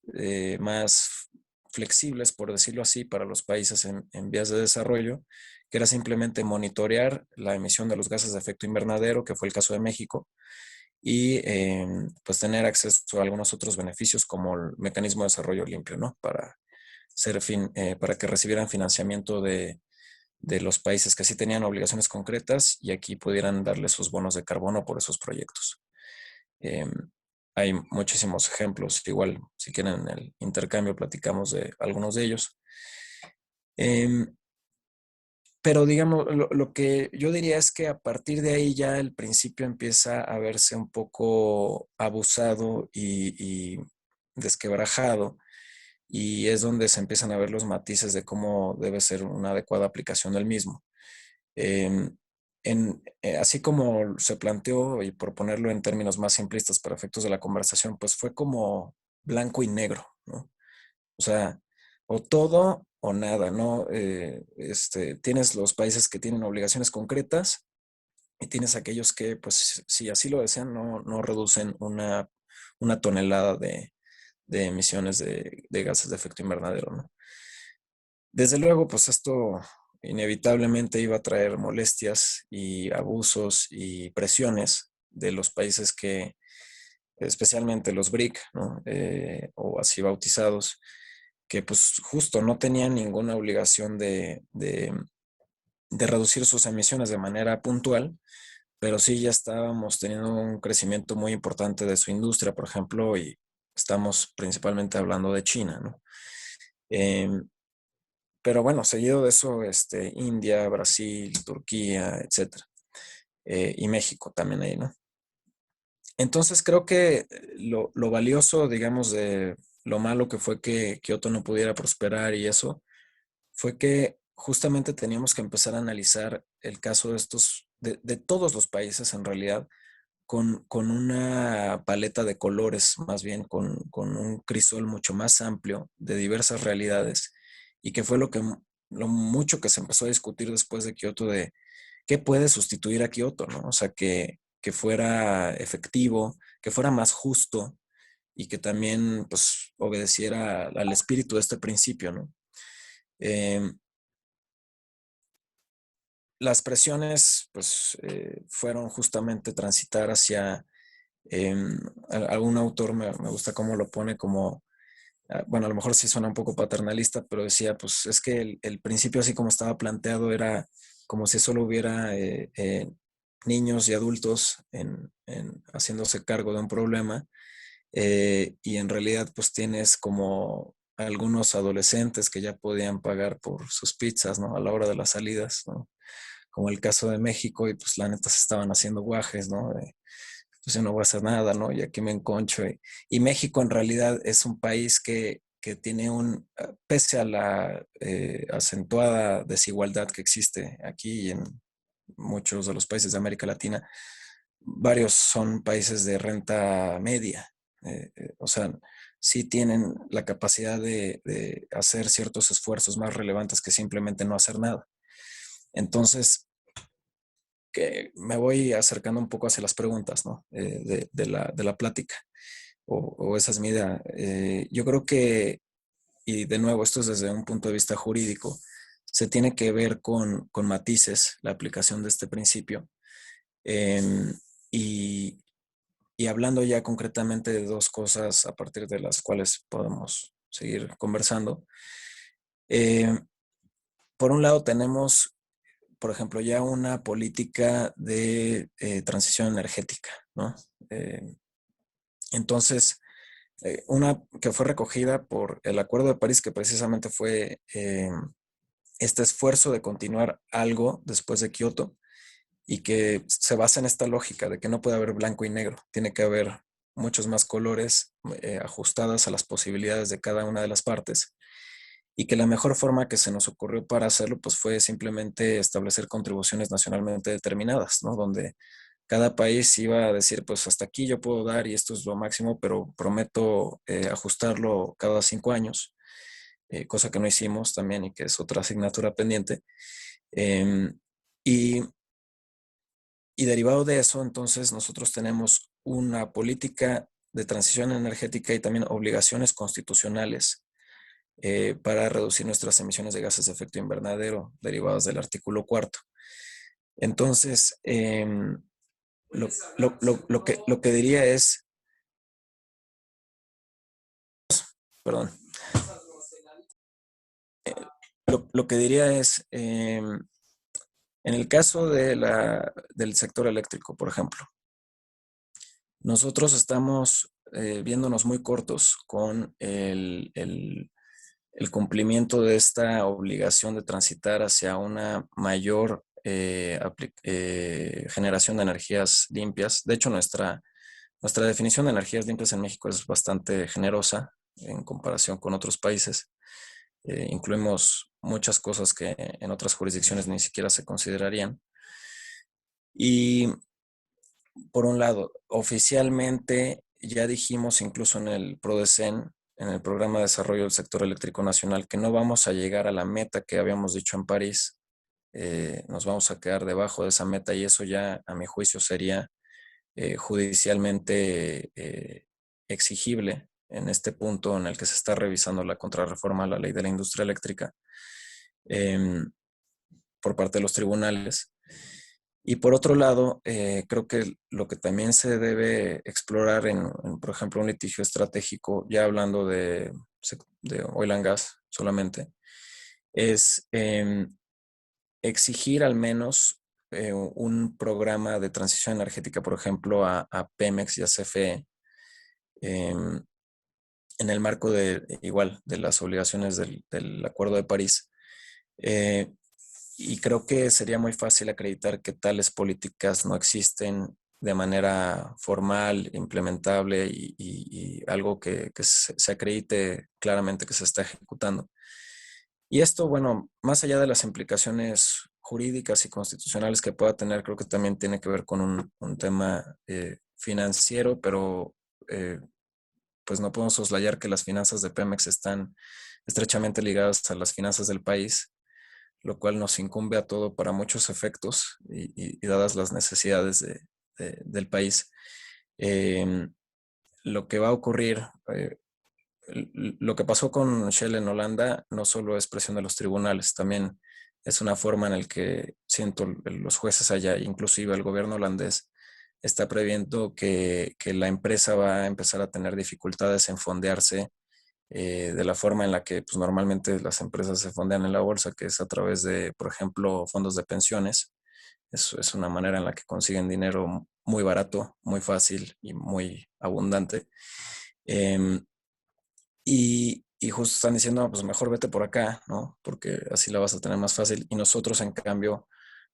más flexibles, por decirlo así, para los países en vías de desarrollo, que era simplemente monitorear la emisión de los gases de efecto invernadero, que fue el caso de México, y pues tener acceso a algunos otros beneficios como el mecanismo de desarrollo limpio, ¿no? Para que recibieran financiamiento de los países que sí tenían obligaciones concretas y aquí pudieran darle sus bonos de carbono por esos proyectos. Hay muchísimos ejemplos, igual si quieren en el intercambio platicamos de algunos de ellos. Pero digamos, lo que yo diría es que a partir de ahí ya el principio empieza a verse un poco abusado y desquebrajado, y es donde se empiezan a ver los matices de cómo debe ser una adecuada aplicación del mismo. Así como se planteó, y por ponerlo en términos más simplistas para efectos de la conversación, pues fue como blanco y negro, ¿no? O sea, o todo o nada, ¿no? Tienes los países que tienen obligaciones concretas y tienes aquellos que, pues, si así lo desean, no reducen una tonelada de emisiones de gases de efecto invernadero, ¿no? Desde luego, pues esto inevitablemente iba a traer molestias y abusos y presiones de los países que, especialmente los BRIC, ¿no? O así bautizados, que pues justo no tenían ninguna obligación de reducir sus emisiones de manera puntual, pero sí ya estábamos teniendo un crecimiento muy importante de su industria, por ejemplo, y estamos principalmente hablando de China, ¿no? Pero bueno, seguido de eso, India, Brasil, Turquía, etcétera. Y México también ahí, ¿no? Entonces creo que lo valioso, digamos, de lo malo que fue que Kioto no pudiera prosperar y eso, fue que justamente teníamos que empezar a analizar el caso de todos los países en realidad, con una paleta de colores, más bien con un crisol mucho más amplio de diversas realidades, y que fue lo mucho que se empezó a discutir después de Kioto, de qué puede sustituir a Kioto, ¿no? O sea, que fuera efectivo, que fuera más justo y que también pues obedeciera al espíritu de este principio, ¿no? Las presiones pues fueron justamente transitar hacia algún autor me gusta cómo lo pone como, bueno, a lo mejor sí suena un poco paternalista, pero decía, pues es que el principio así como estaba planteado era como si solo hubiera niños y adultos haciéndose cargo de un problema, y en realidad pues tienes como algunos adolescentes que ya podían pagar por sus pizzas, ¿no? A la hora de las salidas, ¿no? como el caso de México, y pues la neta se estaban haciendo guajes, ¿no? Pues yo no voy a hacer nada, ¿no? Y aquí me enconcho. Y México en realidad es un país que tiene pese a la acentuada desigualdad que existe aquí y en muchos de los países de América Latina, varios son países de renta media. O sea, sí tienen la capacidad de hacer ciertos esfuerzos más relevantes que simplemente no hacer nada. Entonces, que me voy acercando un poco hacia las preguntas, ¿no? De la plática, o esa es mi idea. Yo creo que, y de nuevo, esto es desde un punto de vista jurídico, se tiene que ver con matices la aplicación de este principio. Y, y hablando ya concretamente de dos cosas a partir de las cuales podemos seguir conversando. Por un lado tenemos, por ejemplo, ya una política de transición energética, ¿no? Entonces, una que fue recogida por el Acuerdo de París, que precisamente fue este esfuerzo de continuar algo después de Kioto, y que se basa en esta lógica de que no puede haber blanco y negro, tiene que haber muchos más colores ajustadas a las posibilidades de cada una de las partes, y que la mejor forma que se nos ocurrió para hacerlo pues fue simplemente establecer contribuciones nacionalmente determinadas, ¿no? Donde cada país iba a decir, pues hasta aquí yo puedo dar y esto es lo máximo, pero prometo ajustarlo cada 5 años, cosa que no hicimos también y que es otra asignatura pendiente. Y y derivado de eso, entonces nosotros tenemos una política de transición energética y también obligaciones constitucionales para reducir nuestras emisiones de gases de efecto invernadero derivadas del artículo cuarto. Entonces, lo que diría es, perdón, lo que diría es, en el caso del sector eléctrico, por ejemplo, nosotros estamos viéndonos muy cortos con el cumplimiento de esta obligación de transitar hacia una mayor generación de energías limpias. De hecho, nuestra definición de energías limpias en México es bastante generosa en comparación con otros países. Incluimos muchas cosas que en otras jurisdicciones ni siquiera se considerarían. Y por un lado, oficialmente ya dijimos incluso en el PRODECEN, en el Programa de Desarrollo del Sector Eléctrico Nacional, que no vamos a llegar a la meta que habíamos dicho en París. Nos vamos a quedar debajo de esa meta, y eso ya, a mi juicio, sería judicialmente exigible en este punto en el que se está revisando la contrarreforma a la ley de la industria eléctrica por parte de los tribunales. Y por otro lado, creo que lo que también se debe explorar por ejemplo, un litigio estratégico, ya hablando de oil and gas solamente, es exigir al menos un programa de transición energética, por ejemplo, a Pemex y a CFE, en el marco de las obligaciones del Acuerdo de París. Y creo que sería muy fácil acreditar que tales políticas no existen de manera formal, implementable y algo que se acredite claramente que se está ejecutando. Y esto, bueno, más allá de las implicaciones jurídicas y constitucionales que pueda tener, creo que también tiene que ver con un tema financiero, pero pues no podemos soslayar que las finanzas de Pemex están estrechamente ligadas a las finanzas del país, lo cual nos incumbe a todo para muchos efectos y dadas las necesidades del país. Lo que va a ocurrir, lo que pasó con Shell en Holanda, no solo es presión de los tribunales, también es una forma en la que siento los jueces allá, inclusive el gobierno holandés, está previendo que la empresa va a empezar a tener dificultades en fondearse de la forma en la que pues, normalmente las empresas se fondean en la bolsa, que es a través de, por ejemplo, fondos de pensiones. Es una manera en la que consiguen dinero muy barato, muy fácil y muy abundante. Y justo están diciendo, pues mejor vete por acá, ¿no? Porque así la vas a tener más fácil. Y nosotros, en cambio,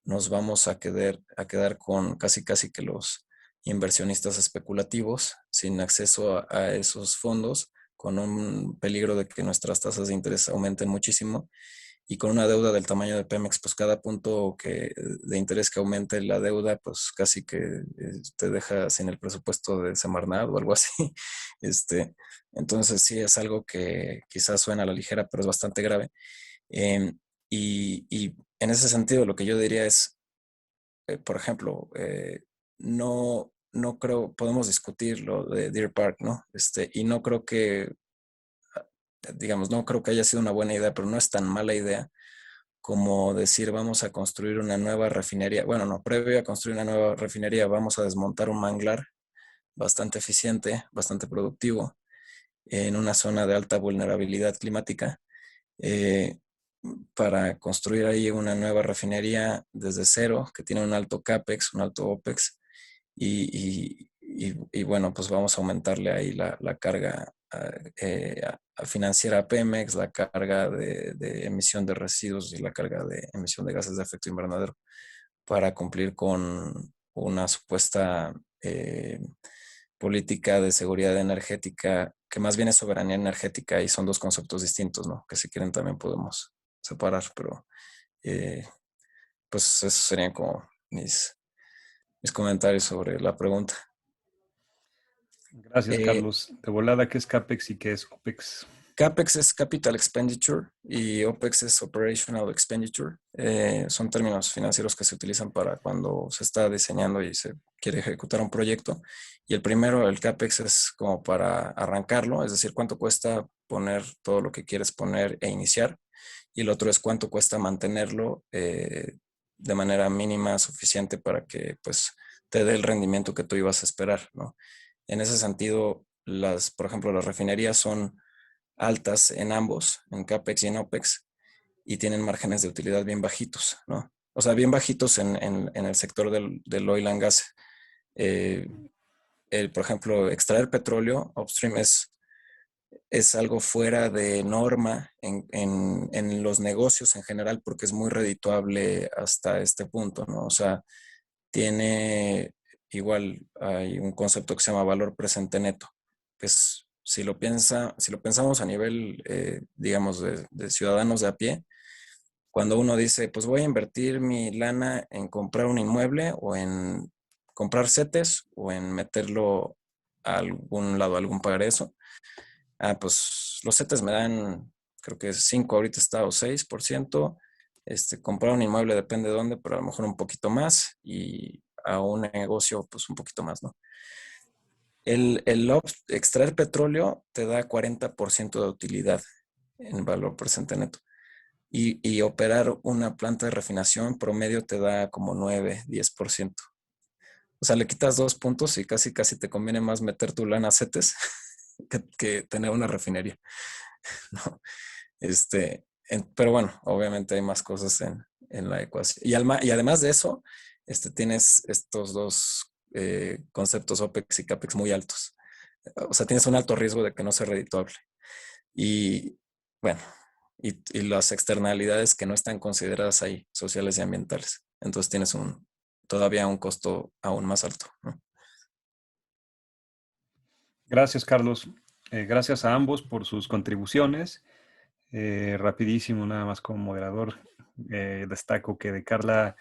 nos vamos a quedar con casi que los inversionistas especulativos sin acceso a esos fondos, con un peligro de que nuestras tasas de interés aumenten muchísimo y con una deuda del tamaño de Pemex, pues cada punto de interés que aumente la deuda, pues casi que te deja sin el presupuesto de Semarnat o algo así. Entonces sí es algo que quizás suena a la ligera, pero es bastante grave. Em, y en ese sentido, lo que yo diría es, por ejemplo, no creo, podemos discutir lo de Deer Park, ¿no? Y no creo digamos, no creo que haya sido una buena idea, pero no es tan mala idea como decir vamos a construir una nueva refinería. Bueno, no, previo a construir una nueva refinería vamos a desmontar un manglar bastante eficiente, bastante productivo, en una zona de alta vulnerabilidad climática, eh, para construir ahí una nueva refinería desde cero, que tiene un alto CAPEX, un alto OPEX, y bueno, pues vamos a aumentarle ahí la carga financiera a Pemex, la carga de emisión de residuos y la carga de emisión de gases de efecto invernadero para cumplir con una supuesta política de seguridad energética, que más bien es soberanía energética y son dos conceptos distintos, ¿no? Que si quieren también podemos separar, pero eh, pues esos serían como mis comentarios sobre la pregunta. Gracias, Eh, Carlos. De volada, ¿qué es CAPEX y qué es OPEX? CAPEX es Capital Expenditure y OPEX es Operational Expenditure. Son términos financieros que se utilizan para cuando se está diseñando y se quiere ejecutar un proyecto. Y el primero, el CAPEX, es como para arrancarlo, es decir, cuánto cuesta poner todo lo que quieres poner e iniciar. Y el otro es cuánto cuesta mantenerlo de manera mínima, suficiente para que pues te dé el rendimiento que tú ibas a esperar, ¿no? En ese sentido, por ejemplo, las refinerías son altas en ambos, en CAPEX y en OPEX, y tienen márgenes de utilidad bien bajitos, ¿no? O sea, bien bajitos en el sector del oil and gas. Eh, por ejemplo, extraer petróleo upstream es algo fuera de norma en los negocios en general porque es muy redituable hasta este punto, ¿no? O sea, tiene igual, hay un concepto que se llama valor presente neto, que es, si lo pensamos a nivel, digamos, de ciudadanos de a pie, cuando uno dice, pues voy a invertir mi lana en comprar un inmueble o en comprar CETES o en meterlo a algún lado, a algún eso. Pues los CETES me dan, creo que 5 ahorita está o 6%. Comprar un inmueble depende de dónde, pero a lo mejor un poquito más y a un negocio pues un poquito más, ¿no? Extraer petróleo te da 40% de utilidad en valor presente neto. Y operar una planta de refinación promedio te da como 9, 10%. O sea, le quitas 2 puntos y casi te conviene más meter tu lana a CETES que tener una refinería, ¿no? Pero bueno, obviamente hay más cosas en la ecuación. Y además de eso, tienes estos dos conceptos OPEX y CAPEX muy altos. O sea, tienes un alto riesgo de que no sea redituable. Y bueno, y las externalidades que no están consideradas ahí, sociales y ambientales. Entonces tienes todavía un costo aún más alto, ¿no? Gracias, Carlos. Gracias a ambos por sus contribuciones. Rapidísimo, nada más como moderador, destaco que de Carla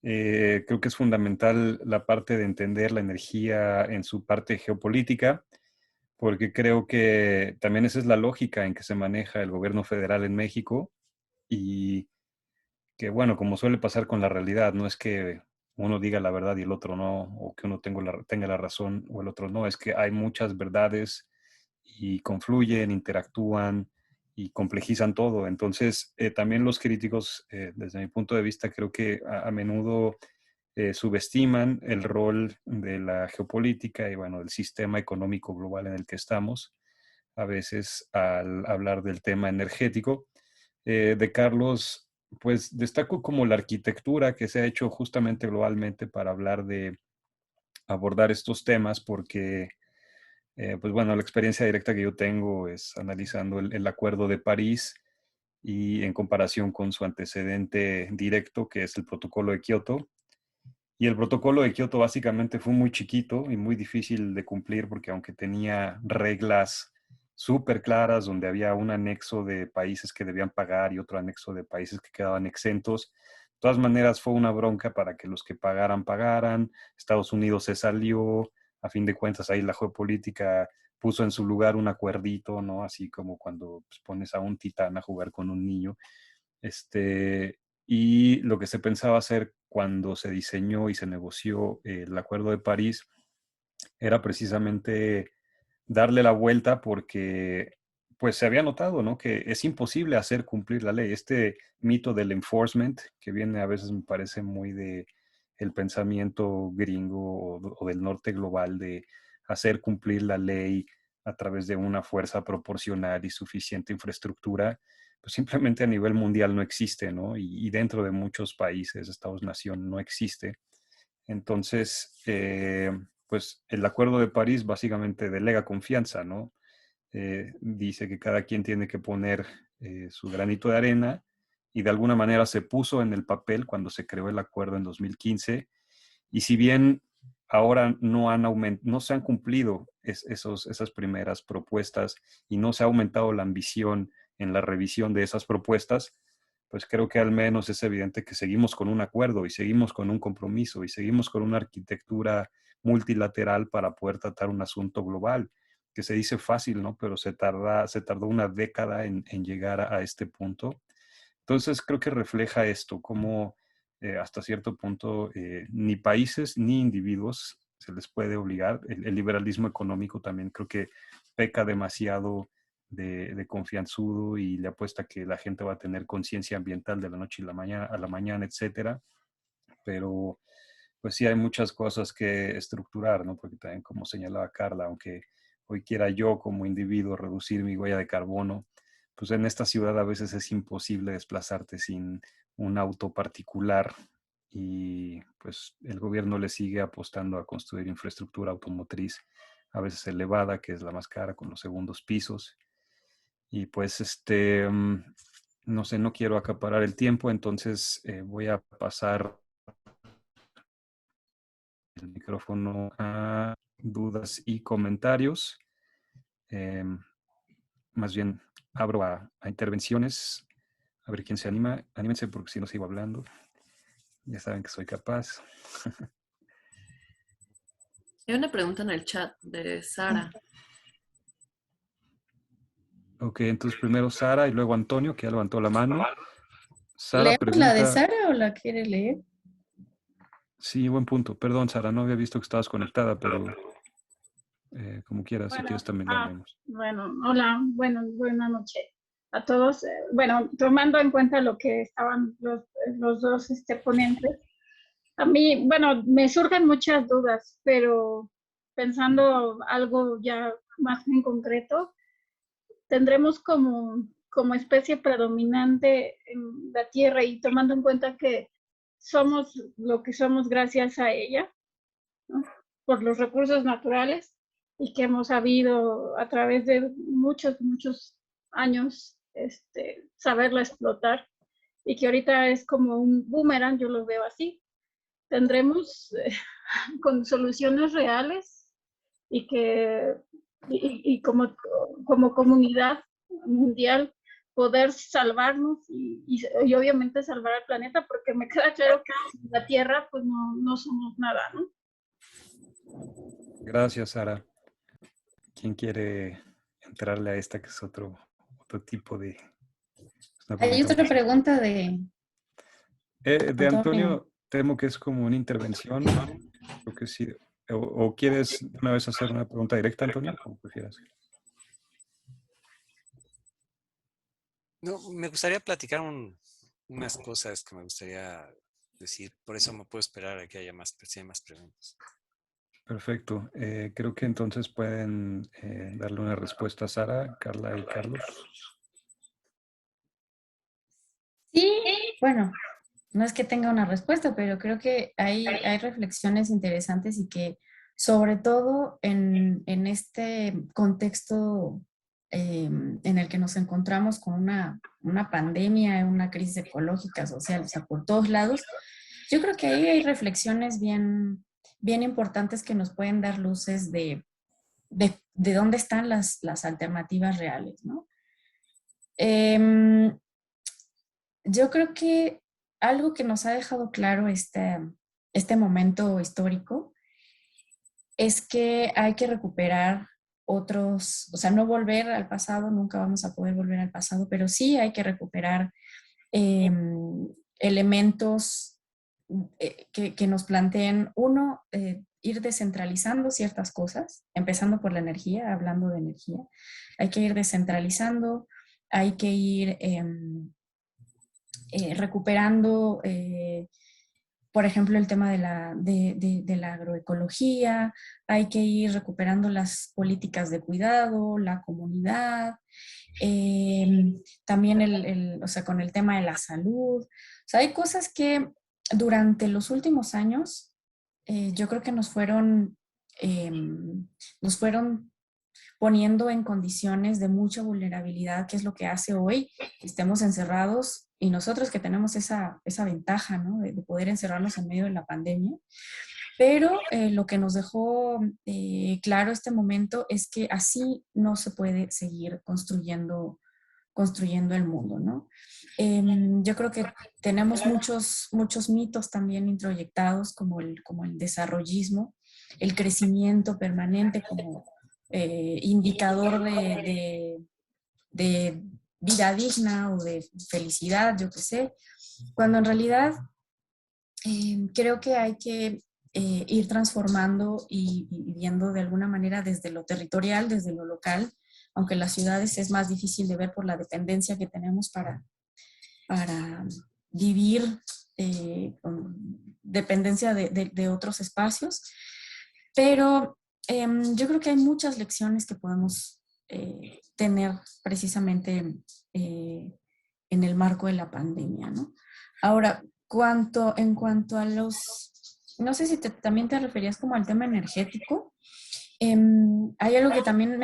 creo que es fundamental la parte de entender la energía en su parte geopolítica, porque creo que también esa es la lógica en que se maneja el gobierno federal en México y que, bueno, como suele pasar con la realidad, no es que uno diga la verdad y el otro no, o que uno tenga la razón o el otro no, es que hay muchas verdades y confluyen, interactúan y complejizan todo. Entonces, también los críticos, desde mi punto de vista, creo que a menudo subestiman el rol de la geopolítica y, bueno, del sistema económico global en el que estamos, a veces al hablar del tema energético. De Carlos, pues destaco como la arquitectura que se ha hecho justamente globalmente para hablar de abordar estos temas, porque pues bueno, la experiencia directa que yo tengo es analizando el Acuerdo de París y en comparación con su antecedente directo, que es el Protocolo de Kioto. Y el Protocolo de Kioto básicamente fue muy chiquito y muy difícil de cumplir porque aunque tenía reglas súper claras donde había un anexo de países que debían pagar y otro anexo de países que quedaban exentos, de todas maneras fue una bronca para que los que pagaran, pagaran. Estados Unidos se salió, a fin de cuentas ahí la geopolítica puso en su lugar un acuerdito, ¿no? Así como cuando pues, pones a un titán a jugar con un niño. Y lo que se pensaba hacer cuando se diseñó y se negoció el Acuerdo de París era precisamente darle la vuelta porque pues se había notado, ¿no? Que es imposible hacer cumplir la ley. Este mito del enforcement, que viene a veces me parece muy de el pensamiento gringo o del norte global de hacer cumplir la ley a través de una fuerza proporcional y suficiente infraestructura, pues simplemente a nivel mundial no existe, ¿no? Y dentro de muchos países, Estados-nación, no existe. Entonces, pues el Acuerdo de París básicamente delega confianza, ¿no? Dice que cada quien tiene que poner su granito de arena y de alguna manera se puso en el papel cuando se creó el acuerdo en 2015. Y si bien ahora no se han cumplido esas primeras propuestas y no se ha aumentado la ambición en la revisión de esas propuestas, pues creo que al menos es evidente que seguimos con un acuerdo y seguimos con un compromiso y seguimos con una arquitectura multilateral para poder tratar un asunto global, que se dice fácil, ¿no? Pero se tardó una década en llegar a este punto. Entonces creo que refleja esto, como hasta cierto punto ni países ni individuos se les puede obligar. El liberalismo económico también creo que peca demasiado de confianzudo y le apuesta que la gente va a tener conciencia ambiental de la noche a la mañana, etcétera. Pero pues sí hay muchas cosas que estructurar, ¿no? Porque también, como señalaba Carla, aunque hoy quiera yo como individuo reducir mi huella de carbono, pues en esta ciudad a veces es imposible desplazarte sin un auto particular y pues el gobierno le sigue apostando a construir infraestructura automotriz, a veces elevada, que es la más cara, con los segundos pisos. Y pues no sé, no quiero acaparar el tiempo, entonces voy a pasar el micrófono a dudas y comentarios. Eh, Más bien abro a intervenciones. A ver quién se anima. Anímense porque si no sigo hablando. Ya saben que soy capaz. Hay una pregunta en el chat de Sara. Ok, entonces primero Sara y luego Antonio, que ya levantó la mano. Sara ¿Leemos la de pregunta... Sara o la quiere leer? Sí, buen punto. Perdón, Sara, no había visto que estabas conectada, pero como quieras, si quieres también la leemos. Bueno, hola, buenas noches a todos. Bueno, tomando en cuenta lo que estaban los dos ponentes, a mí, bueno, me surgen muchas dudas, pero pensando algo ya más en concreto, tendremos como especie predominante en la Tierra y tomando en cuenta que somos lo que somos gracias a ella, ¿no? Por los recursos naturales y que hemos sabido a través de muchos años saberla explotar y que ahorita es como un boomerang, yo lo veo así. Tendremos con soluciones reales y que y como comunidad mundial poder salvarnos y obviamente salvar al planeta, porque me queda claro que la Tierra pues no somos nada, ¿no? Gracias, Sara. ¿Quién quiere entrarle a esta que es otro tipo de... Hay otra pregunta de de Antonio. Antonio, temo que es como una intervención. Creo que sí. ¿O quieres una vez hacer una pregunta directa, Antonio? Como prefieras. No, me gustaría platicar unas cosas que me gustaría decir. Por eso me puedo esperar a que haya más preguntas. Perfecto. Creo que entonces pueden darle una respuesta a Sara, Carla y Carlos. Sí, bueno, no es que tenga una respuesta, pero creo que hay reflexiones interesantes y que sobre todo en este contexto en el que nos encontramos con una pandemia, una crisis ecológica, social, o sea, por todos lados, yo creo que ahí hay reflexiones bien importantes que nos pueden dar luces de dónde están las alternativas reales, ¿no? Yo creo que algo que nos ha dejado claro este momento histórico es que hay que recuperar otros, o sea, no volver al pasado, nunca vamos a poder volver al pasado, pero sí hay que recuperar elementos que nos planteen, uno, ir descentralizando ciertas cosas, empezando por la energía, hablando de energía. Hay que ir descentralizando, hay que ir recuperando, por ejemplo, el tema de la agroecología, hay que ir recuperando las políticas de cuidado, la comunidad, también o sea, con el tema de la salud. O sea, hay cosas que durante los últimos años yo creo que nos fueron poniendo en condiciones de mucha vulnerabilidad, que es lo que hace hoy que estemos encerrados y nosotros que tenemos esa ventaja, ¿no? De poder encerrarnos en medio de la pandemia. Pero lo que nos dejó claro este momento es que así no se puede seguir construyendo el mundo, ¿no? Yo creo que tenemos muchos mitos también introyectados como el desarrollismo, el crecimiento permanente como indicador de vida digna o de felicidad, yo qué sé, cuando en realidad creo que hay que ir transformando y viendo de alguna manera desde lo territorial, desde lo local, aunque en las ciudades es más difícil de ver por la dependencia que tenemos para vivir con dependencia de otros espacios. Pero yo creo que hay muchas lecciones que podemos tener precisamente en el marco de la pandemia, ¿no? Ahora, en cuanto a no sé si también te referías como al tema energético, hay algo que también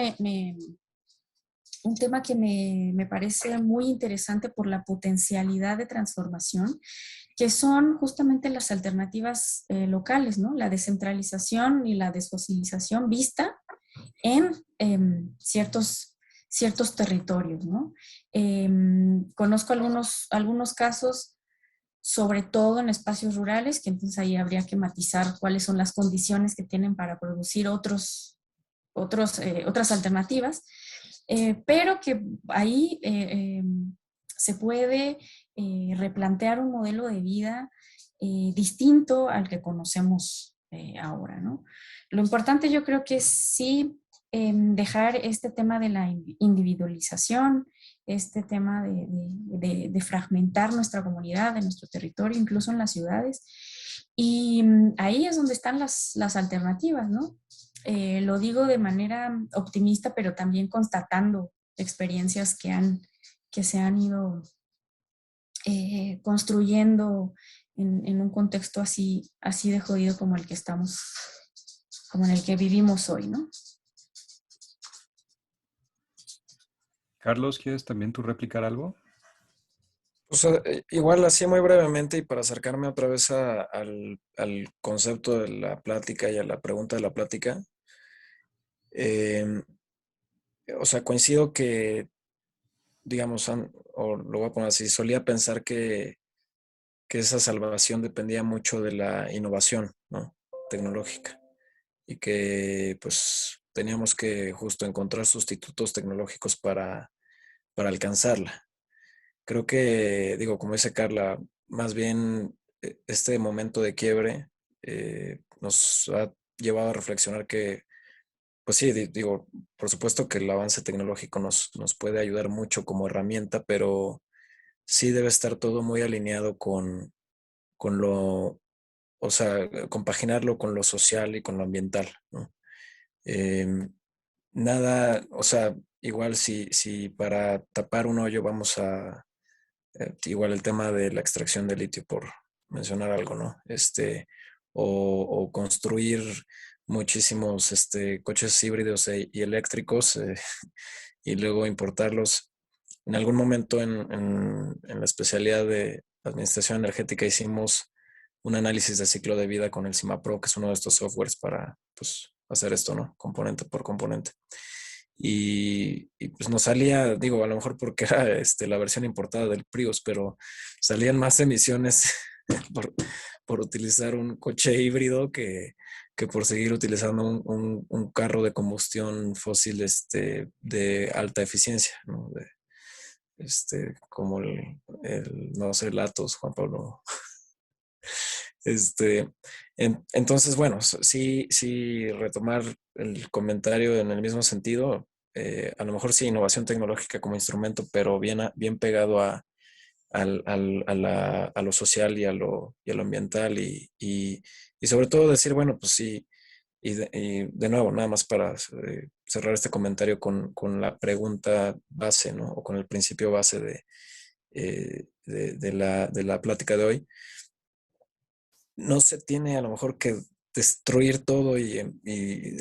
un tema que me parece muy interesante por la potencialidad de transformación, que son justamente las alternativas locales, ¿no? La descentralización y la desfosilización vista en ciertos territorios, ¿no? Conozco algunos casos, sobre todo en espacios rurales, que entonces ahí habría que matizar cuáles son las condiciones que tienen para producir otras alternativas, pero que ahí se puede replantear un modelo de vida distinto al que conocemos ahora, ¿no? Lo importante yo creo que es sí dejar este tema de la individualización, este tema de fragmentar nuestra comunidad, de nuestro territorio, incluso en las ciudades. Y ahí es donde están las alternativas, ¿no? Lo digo de manera optimista, pero también constatando experiencias que se han ido construyendo en un contexto así de jodido como el que estamos, como en el que vivimos hoy, ¿no? Carlos, ¿quieres también tú replicar algo? O sea, igual así muy brevemente y para acercarme otra vez al concepto de la plática y a la pregunta de la plática. O sea, coincido que, digamos, o lo voy a poner así, solía pensar que esa salvación dependía mucho de la innovación, ¿no? Tecnológica y que pues teníamos que justo encontrar sustitutos tecnológicos para alcanzarla. Creo que, digo, como dice Carla, más bien este momento de quiebre nos ha llevado a reflexionar que, pues sí, digo, por supuesto que el avance tecnológico nos puede ayudar mucho como herramienta, pero sí debe estar todo muy alineado con lo, o sea, compaginarlo con lo social y con lo ambiental, ¿no? Nada, o sea, igual si para tapar un hoyo vamos a, igual el tema de la extracción de litio, por mencionar algo, ¿no? O construir muchísimos coches híbridos y eléctricos, y luego importarlos. En algún momento en la especialidad de administración energética hicimos un análisis de ciclo de vida con el CIMAPRO, que es uno de estos softwares para pues, hacer esto, ¿no? Componente por componente. Y pues nos salía, digo, a lo mejor porque era la versión importada del Prius, pero salían más emisiones por, por utilizar un coche híbrido que por seguir utilizando un carro de combustión fósil de alta eficiencia, ¿no? Como no sé, el Atos, Juan Pablo. Entonces, bueno, sí, retomar el comentario en el mismo sentido, a lo mejor sí, innovación tecnológica como instrumento, pero bien pegado a lo social y a lo ambiental y sobre todo decir, bueno, pues sí, y de nuevo, nada más para cerrar este comentario con la pregunta base, ¿no? O con el principio base de la plática de hoy. No se tiene a lo mejor que destruir todo y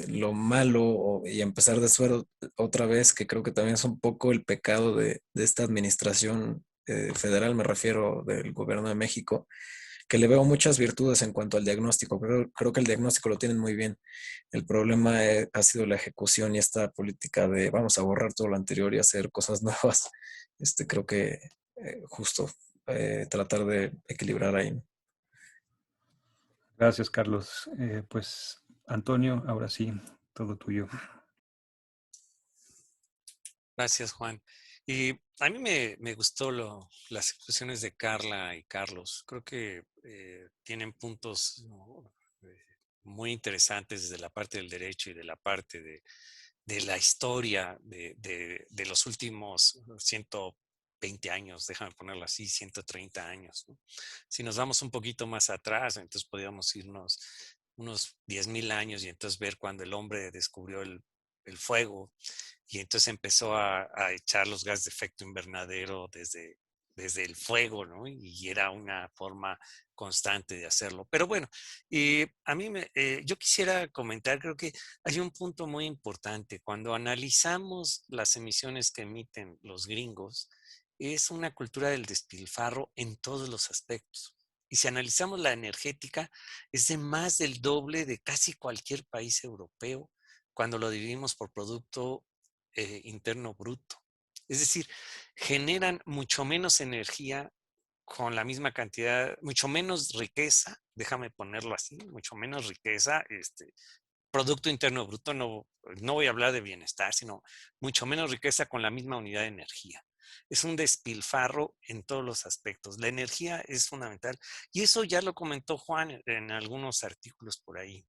lo malo y empezar de cero otra vez, que creo que también es un poco el pecado de esta administración federal, me refiero del gobierno de México, que le veo muchas virtudes en cuanto al diagnóstico. Creo que el diagnóstico lo tienen muy bien. El problema ha sido la ejecución y esta política de vamos a borrar todo lo anterior y hacer cosas nuevas. Creo que justo tratar de equilibrar ahí. Gracias, Carlos. Pues, Antonio, ahora sí, todo tuyo. Gracias, Juan. Y a mí me gustó las expresiones de Carla y Carlos. Creo que tienen puntos, ¿no? Muy interesantes desde la parte del derecho y de la parte de la historia de los últimos 120 años, déjame ponerlo así, 130 años, ¿no? Si nos vamos un poquito más atrás, entonces podríamos irnos unos 10,000 años y entonces ver cuando el hombre descubrió el fuego y entonces empezó a echar los gases de efecto invernadero desde el fuego, ¿no? Y era una forma constante de hacerlo. Pero bueno, a mí yo quisiera comentar, creo que hay un punto muy importante. Cuando analizamos las emisiones que emiten los gringos, es una cultura del despilfarro en todos los aspectos. Y si analizamos la energética, es de más del doble de casi cualquier país europeo cuando lo dividimos por producto interno bruto. Es decir, generan mucho menos energía con la misma cantidad, mucho menos riqueza, déjame ponerlo así, mucho menos riqueza, Producto Interno Bruto, no voy a hablar de bienestar, sino mucho menos riqueza con la misma unidad de energía. Es un despilfarro en todos los aspectos. La energía es fundamental y eso ya lo comentó Juan en algunos artículos por ahí.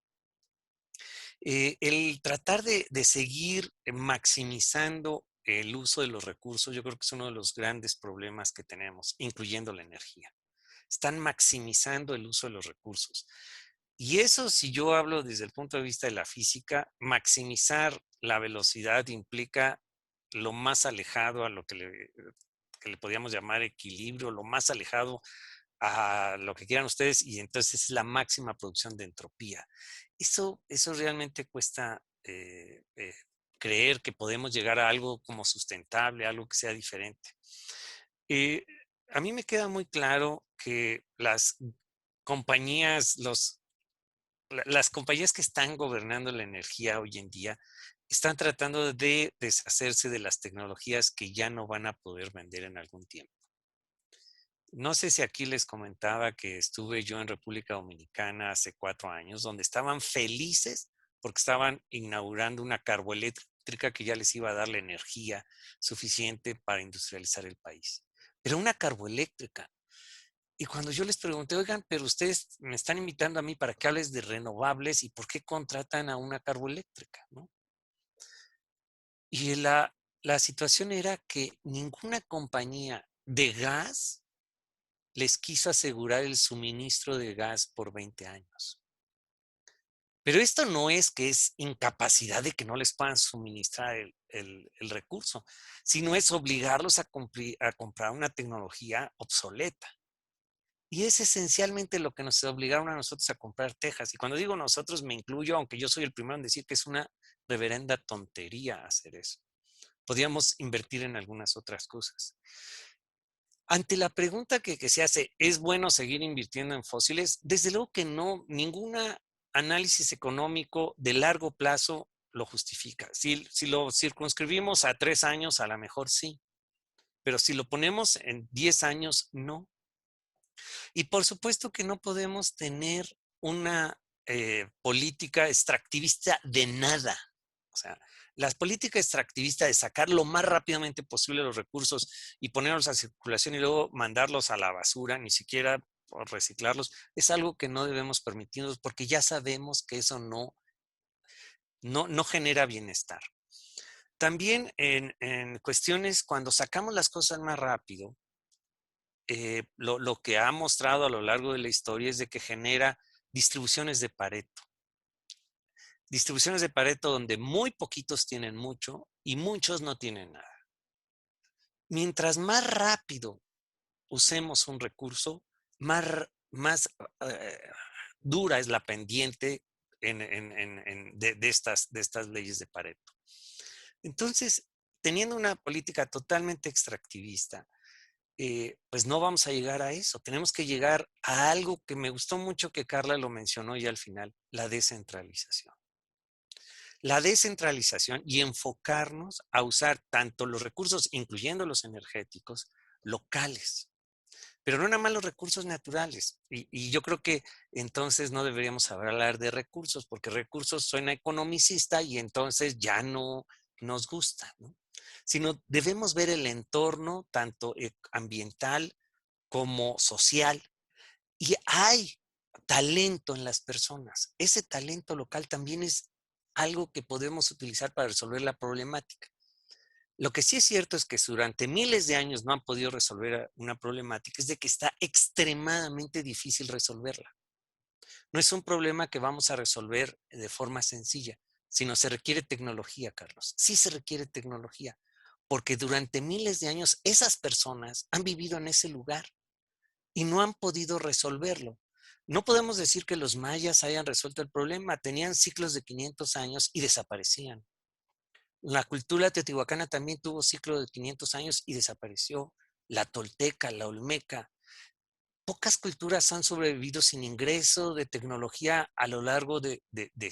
El tratar de seguir maximizando el uso de los recursos, yo creo que es uno de los grandes problemas que tenemos, incluyendo la energía. Están maximizando el uso de los recursos. Y eso, si yo hablo desde el punto de vista de la física, maximizar la velocidad implica lo más alejado a lo que le podríamos llamar equilibrio, lo más alejado a lo que quieran ustedes, y entonces es la máxima producción de entropía. Eso realmente cuesta creer que podemos llegar a algo como sustentable, algo que sea diferente. A mí me queda muy claro que las compañías, las compañías que están gobernando la energía hoy en día están tratando de deshacerse de las tecnologías que ya no van a poder vender en algún tiempo. No sé si aquí les comentaba que estuve yo en República Dominicana hace 4 años, donde estaban felices porque estaban inaugurando una carboeléctrica que ya les iba a dar la energía suficiente para industrializar el país. Pero una carboeléctrica. Y cuando yo les pregunté, oigan, pero ustedes me están invitando a mí para que hables de renovables y por qué contratan a una carboeléctrica, ¿no? Y la situación era que ninguna compañía de gas les quiso asegurar el suministro de gas por 20 años. Pero esto no es que es incapacidad de que no les puedan suministrar el recurso, sino es obligarlos a comprar una tecnología obsoleta. Y es esencialmente lo que nos obligaron a nosotros a comprar tejas. Y cuando digo nosotros, me incluyo, aunque yo soy el primero en decir que es una reverenda tontería hacer eso. podríamos invertir en algunas otras cosas. Ante la pregunta que se hace, ¿es bueno seguir invirtiendo en fósiles? Desde luego que no, ningún análisis económico de largo plazo lo justifica. Si lo circunscribimos a 3 años, a lo mejor sí, pero si lo ponemos en 10 años, no. Y por supuesto que no podemos tener una política extractivista de nada. O sea, la política extractivista de sacar lo más rápidamente posible los recursos y ponerlos a circulación y luego mandarlos a la basura, ni siquiera reciclarlos, es algo que no debemos permitirnos porque ya sabemos que eso no genera bienestar. También en cuestiones, cuando sacamos las cosas más rápido, lo que ha mostrado a lo largo de la historia es de que genera distribuciones de Pareto. Distribuciones de Pareto donde muy poquitos tienen mucho y muchos no tienen nada. Mientras más rápido usemos un recurso, más dura es la pendiente de estas leyes de Pareto. Entonces, teniendo una política totalmente extractivista, pues no vamos a llegar a eso. Tenemos que llegar a algo que me gustó mucho que Carla lo mencionó ya al final, la descentralización. La descentralización y enfocarnos a usar tanto los recursos, incluyendo los energéticos, locales, pero no nada más los recursos naturales. Y yo creo que entonces no deberíamos hablar de recursos, porque recursos suena economicista y entonces ya no nos gusta, ¿no? Sino debemos ver el entorno tanto ambiental como social. Y hay talento en las personas. Ese talento local también es algo que podemos utilizar para resolver la problemática. Lo que sí es cierto es que durante miles de años no han podido resolver una problemática, es de que está extremadamente difícil resolverla. No es un problema que vamos a resolver de forma sencilla, sino se requiere tecnología, Carlos. Sí se requiere tecnología, porque durante miles de años esas personas han vivido en ese lugar y no han podido resolverlo. No podemos decir que los mayas hayan resuelto el problema, tenían ciclos de 500 años y desaparecían. La cultura teotihuacana también tuvo ciclo de 500 años y desapareció. La tolteca, la olmeca. Pocas culturas han sobrevivido sin ingreso de tecnología a lo largo de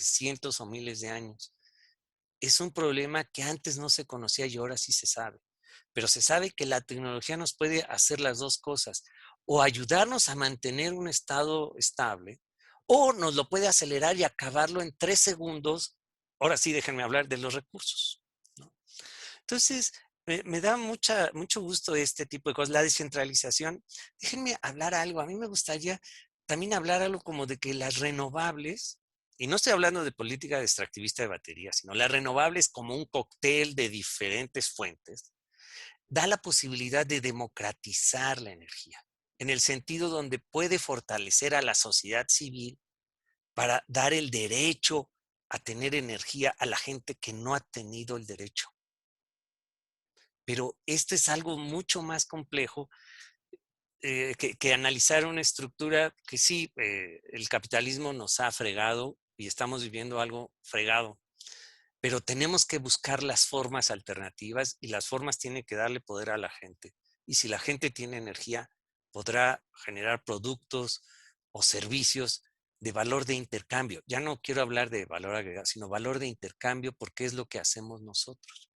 cientos o miles de años. Es un problema que antes no se conocía y ahora sí se sabe. Pero se sabe que la tecnología nos puede hacer las dos cosas. O ayudarnos a mantener un estado estable, o nos lo puede acelerar y acabarlo en 3 segundos. Ahora sí, déjenme hablar de los recursos, ¿no? Entonces, me da mucho gusto este tipo de cosas, la descentralización. Déjenme hablar algo. A mí me gustaría también hablar algo como de que las renovables, y no estoy hablando de política extractivista de baterías, sino las renovables como un cóctel de diferentes fuentes, da la posibilidad de democratizar la energía, en el sentido donde puede fortalecer a la sociedad civil para dar el derecho a tener energía a la gente que no ha tenido el derecho. Pero esto es algo mucho más complejo que analizar una estructura que sí, el capitalismo nos ha fregado y estamos viviendo algo fregado, pero tenemos que buscar las formas alternativas y las formas tienen que darle poder a la gente. Y si la gente tiene energía, podrá generar productos o servicios de valor de intercambio. Ya no quiero hablar de valor agregado, sino valor de intercambio porque es lo que hacemos nosotros.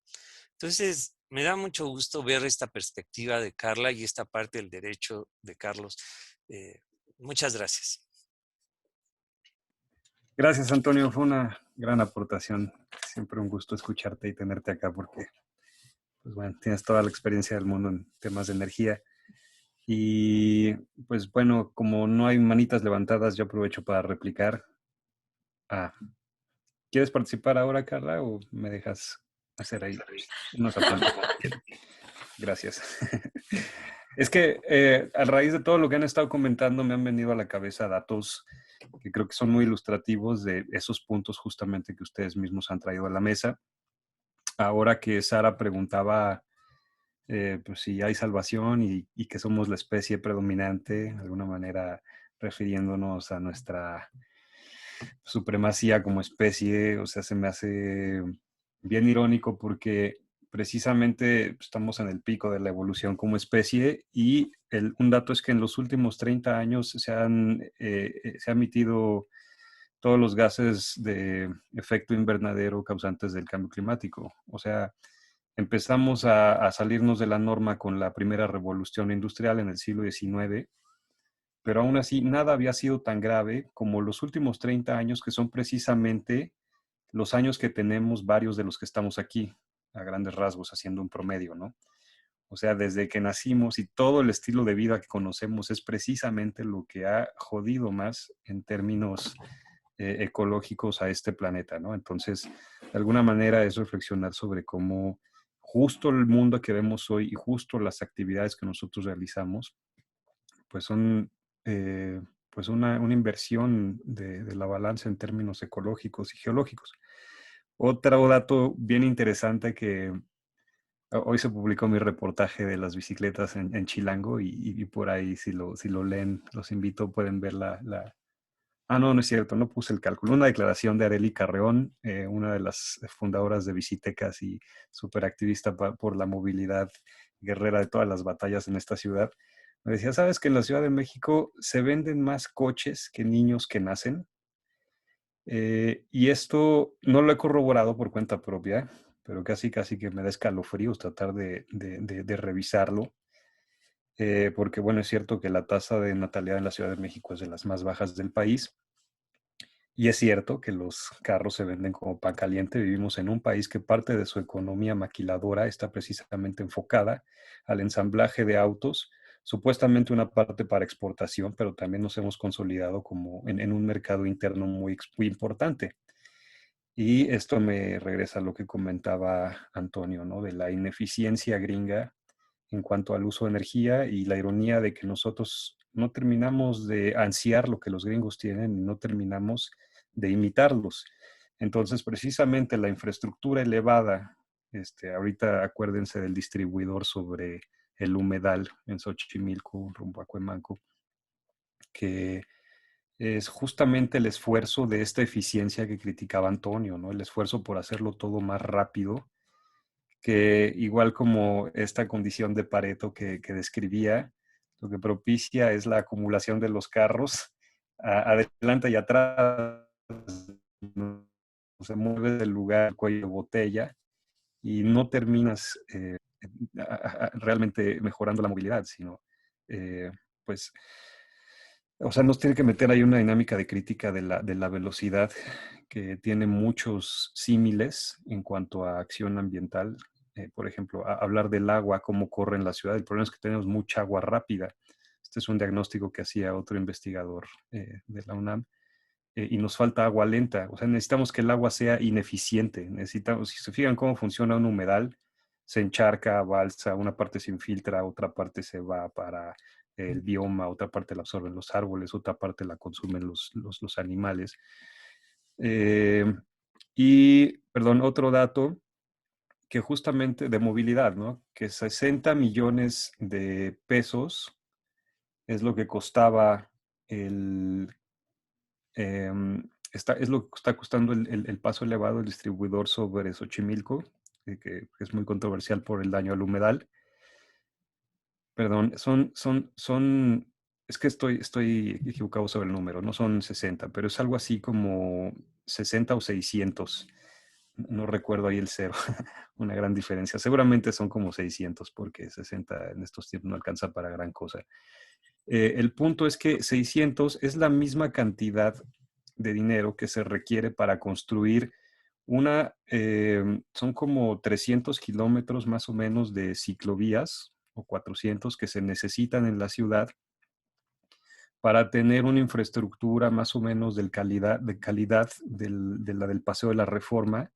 Entonces, me da mucho gusto ver esta perspectiva de Carla y esta parte del derecho de Carlos. Muchas gracias. Gracias, Antonio. Fue una gran aportación. Siempre un gusto escucharte y tenerte acá porque, pues bueno, tienes toda la experiencia del mundo en temas de energía. Y pues bueno, como no hay manitas levantadas, yo aprovecho para replicar. ¿Quieres participar ahora, Carla, o me dejas hacer ahí unos apuntes? Gracias. Es que a raíz de todo lo que han estado comentando me han venido a la cabeza datos que creo que son muy ilustrativos de esos puntos justamente que ustedes mismos han traído a la mesa. Ahora que Sara preguntaba pues si hay salvación y que somos la especie predominante, de alguna manera refiriéndonos a nuestra supremacía como especie, o sea, se me hace bien irónico porque precisamente estamos en el pico de la evolución como especie y un dato es que en los últimos 30 años se han emitido todos los gases de efecto invernadero causantes del cambio climático. O sea, empezamos a salirnos de la norma con la primera revolución industrial en el siglo XIX, pero aún así nada había sido tan grave como los últimos 30 años, que son precisamente los años que tenemos varios de los que estamos aquí, a grandes rasgos, haciendo un promedio, ¿no? O sea, desde que nacimos y todo el estilo de vida que conocemos es precisamente lo que ha jodido más en términos ecológicos a este planeta, ¿no? Entonces, de alguna manera es reflexionar sobre cómo justo el mundo que vemos hoy y justo las actividades que nosotros realizamos, pues son pues una inversión de la balanza en términos ecológicos y geológicos. Otro dato bien interesante que hoy se publicó mi reportaje de las bicicletas en Chilango y por ahí si lo leen, los invito, pueden ver Ah, no, no es cierto, no puse el cálculo. Una declaración de Arely Carreón, una de las fundadoras de Bicitecas y superactivista por la movilidad, guerrera de todas las batallas en esta ciudad. Me decía, ¿sabes que en la Ciudad de México se venden más coches que niños que nacen? Y esto no lo he corroborado por cuenta propia, pero casi que me da escalofríos tratar de revisarlo. Porque bueno, es cierto que la tasa de natalidad en la Ciudad de México es de las más bajas del país. Y es cierto que los carros se venden como pan caliente. Vivimos en un país que parte de su economía maquiladora está precisamente enfocada al ensamblaje de autos, supuestamente una parte para exportación, pero también nos hemos consolidado como en un mercado interno muy importante. Y esto me regresa a lo que comentaba Antonio, ¿no? De la ineficiencia gringa en cuanto al uso de energía y la ironía de que nosotros no terminamos de ansiar lo que los gringos tienen y no terminamos de imitarlos. Entonces, precisamente la infraestructura elevada, ahorita acuérdense del distribuidor sobre el humedal en Xochimilco, rumbo a Cuemanco, que es justamente el esfuerzo de esta eficiencia que criticaba Antonio, ¿no? El esfuerzo por hacerlo todo más rápido, que igual como esta condición de Pareto que describía, lo que propicia es la acumulación de los carros adelante y atrás, ¿no? Se mueve del lugar cuello de botella y no terminas realmente mejorando la movilidad, sino pues, o sea, nos tiene que meter ahí una dinámica de crítica de la velocidad que tiene muchos símiles en cuanto a acción ambiental. Por ejemplo, hablar del agua, cómo corre en la ciudad. El problema es que tenemos mucha agua rápida. Este es un diagnóstico que hacía otro investigador de la UNAM. Y nos falta agua lenta. O sea, necesitamos que el agua sea ineficiente. Necesitamos, si se fijan cómo funciona un humedal, se encharca, balsa, una parte se infiltra, otra parte se va para el bioma, otra parte la absorben los árboles, otra parte la consumen los animales. Perdón, otro dato que justamente de movilidad, ¿no? Que 60 millones de pesos es lo que costaba es lo que está costando el paso elevado del distribuidor sobre Xochimilco, que es muy controversial por el daño al humedal. Perdón, es que estoy equivocado sobre el número, no son 60, pero es algo así como 60 o 600. No recuerdo ahí el cero, una gran diferencia. Seguramente son como 600 porque 60 en estos tiempos no alcanza para gran cosa. El punto es que 600 es la misma cantidad de dinero que se requiere para construir son como 300 kilómetros más o menos de ciclovías o 400 que se necesitan en la ciudad para tener una infraestructura más o menos de calidad de la del Paseo de la Reforma,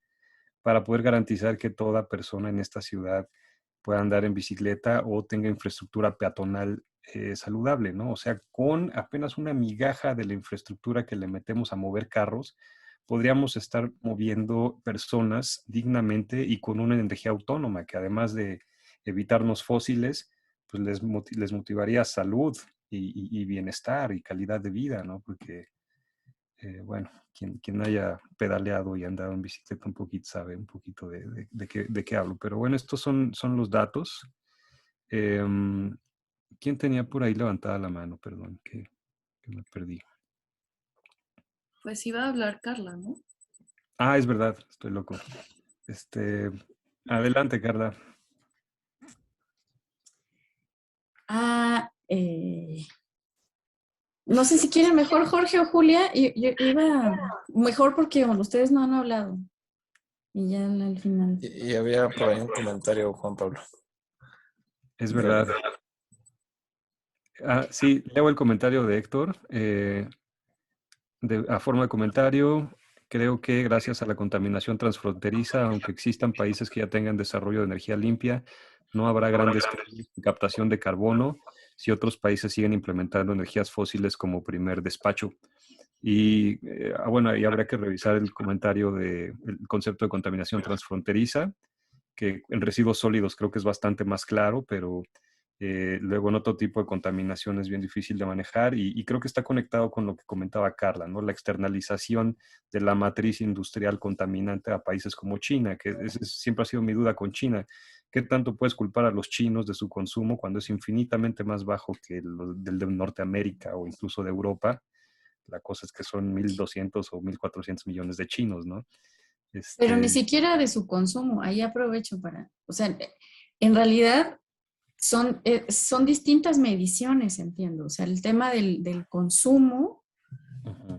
para poder garantizar que toda persona en esta ciudad pueda andar en bicicleta o tenga infraestructura peatonal saludable, ¿no? O sea, con apenas una migaja de la infraestructura que le metemos a mover carros, podríamos estar moviendo personas dignamente y con una energía autónoma, que además de evitarnos fósiles, pues les motivaría salud y bienestar y calidad de vida, ¿no? Porque bueno, quien haya pedaleado y andado en bicicleta un poquito sabe un poquito de qué hablo. Pero bueno, estos son los datos. ¿Quién tenía por ahí levantada la mano? Perdón, que me perdí. Pues iba a hablar Carla, ¿no? Ah, es verdad, estoy loco. Adelante, Carla. No sé si quieren mejor Jorge o Julia. Yo iba mejor porque bueno, ustedes no han hablado. Y ya al final. Y había por ahí un comentario, Juan Pablo. Es verdad. Sí, leo el comentario de Héctor. A forma de comentario, creo que gracias a la contaminación transfronteriza, aunque existan países que ya tengan desarrollo de energía limpia, no habrá grandes cambios en captación de carbono si otros países siguen implementando energías fósiles como primer despacho. Y bueno, ahí habrá que revisar el comentario del concepto de contaminación transfronteriza, que en residuos sólidos creo que es bastante más claro, pero luego en otro tipo de contaminación es bien difícil de manejar y creo que está conectado con lo que comentaba Carla, ¿no? La externalización de la matriz industrial contaminante a países como China, que siempre ha sido mi duda con China. ¿Qué tanto puedes culpar a los chinos de su consumo cuando es infinitamente más bajo que del de Norteamérica o incluso de Europa? La cosa es que son 1.200 o 1.400 millones de chinos, ¿no? Pero ni siquiera de su consumo. Ahí aprovecho para, o sea, en realidad son distintas mediciones, entiendo. O sea, el tema del consumo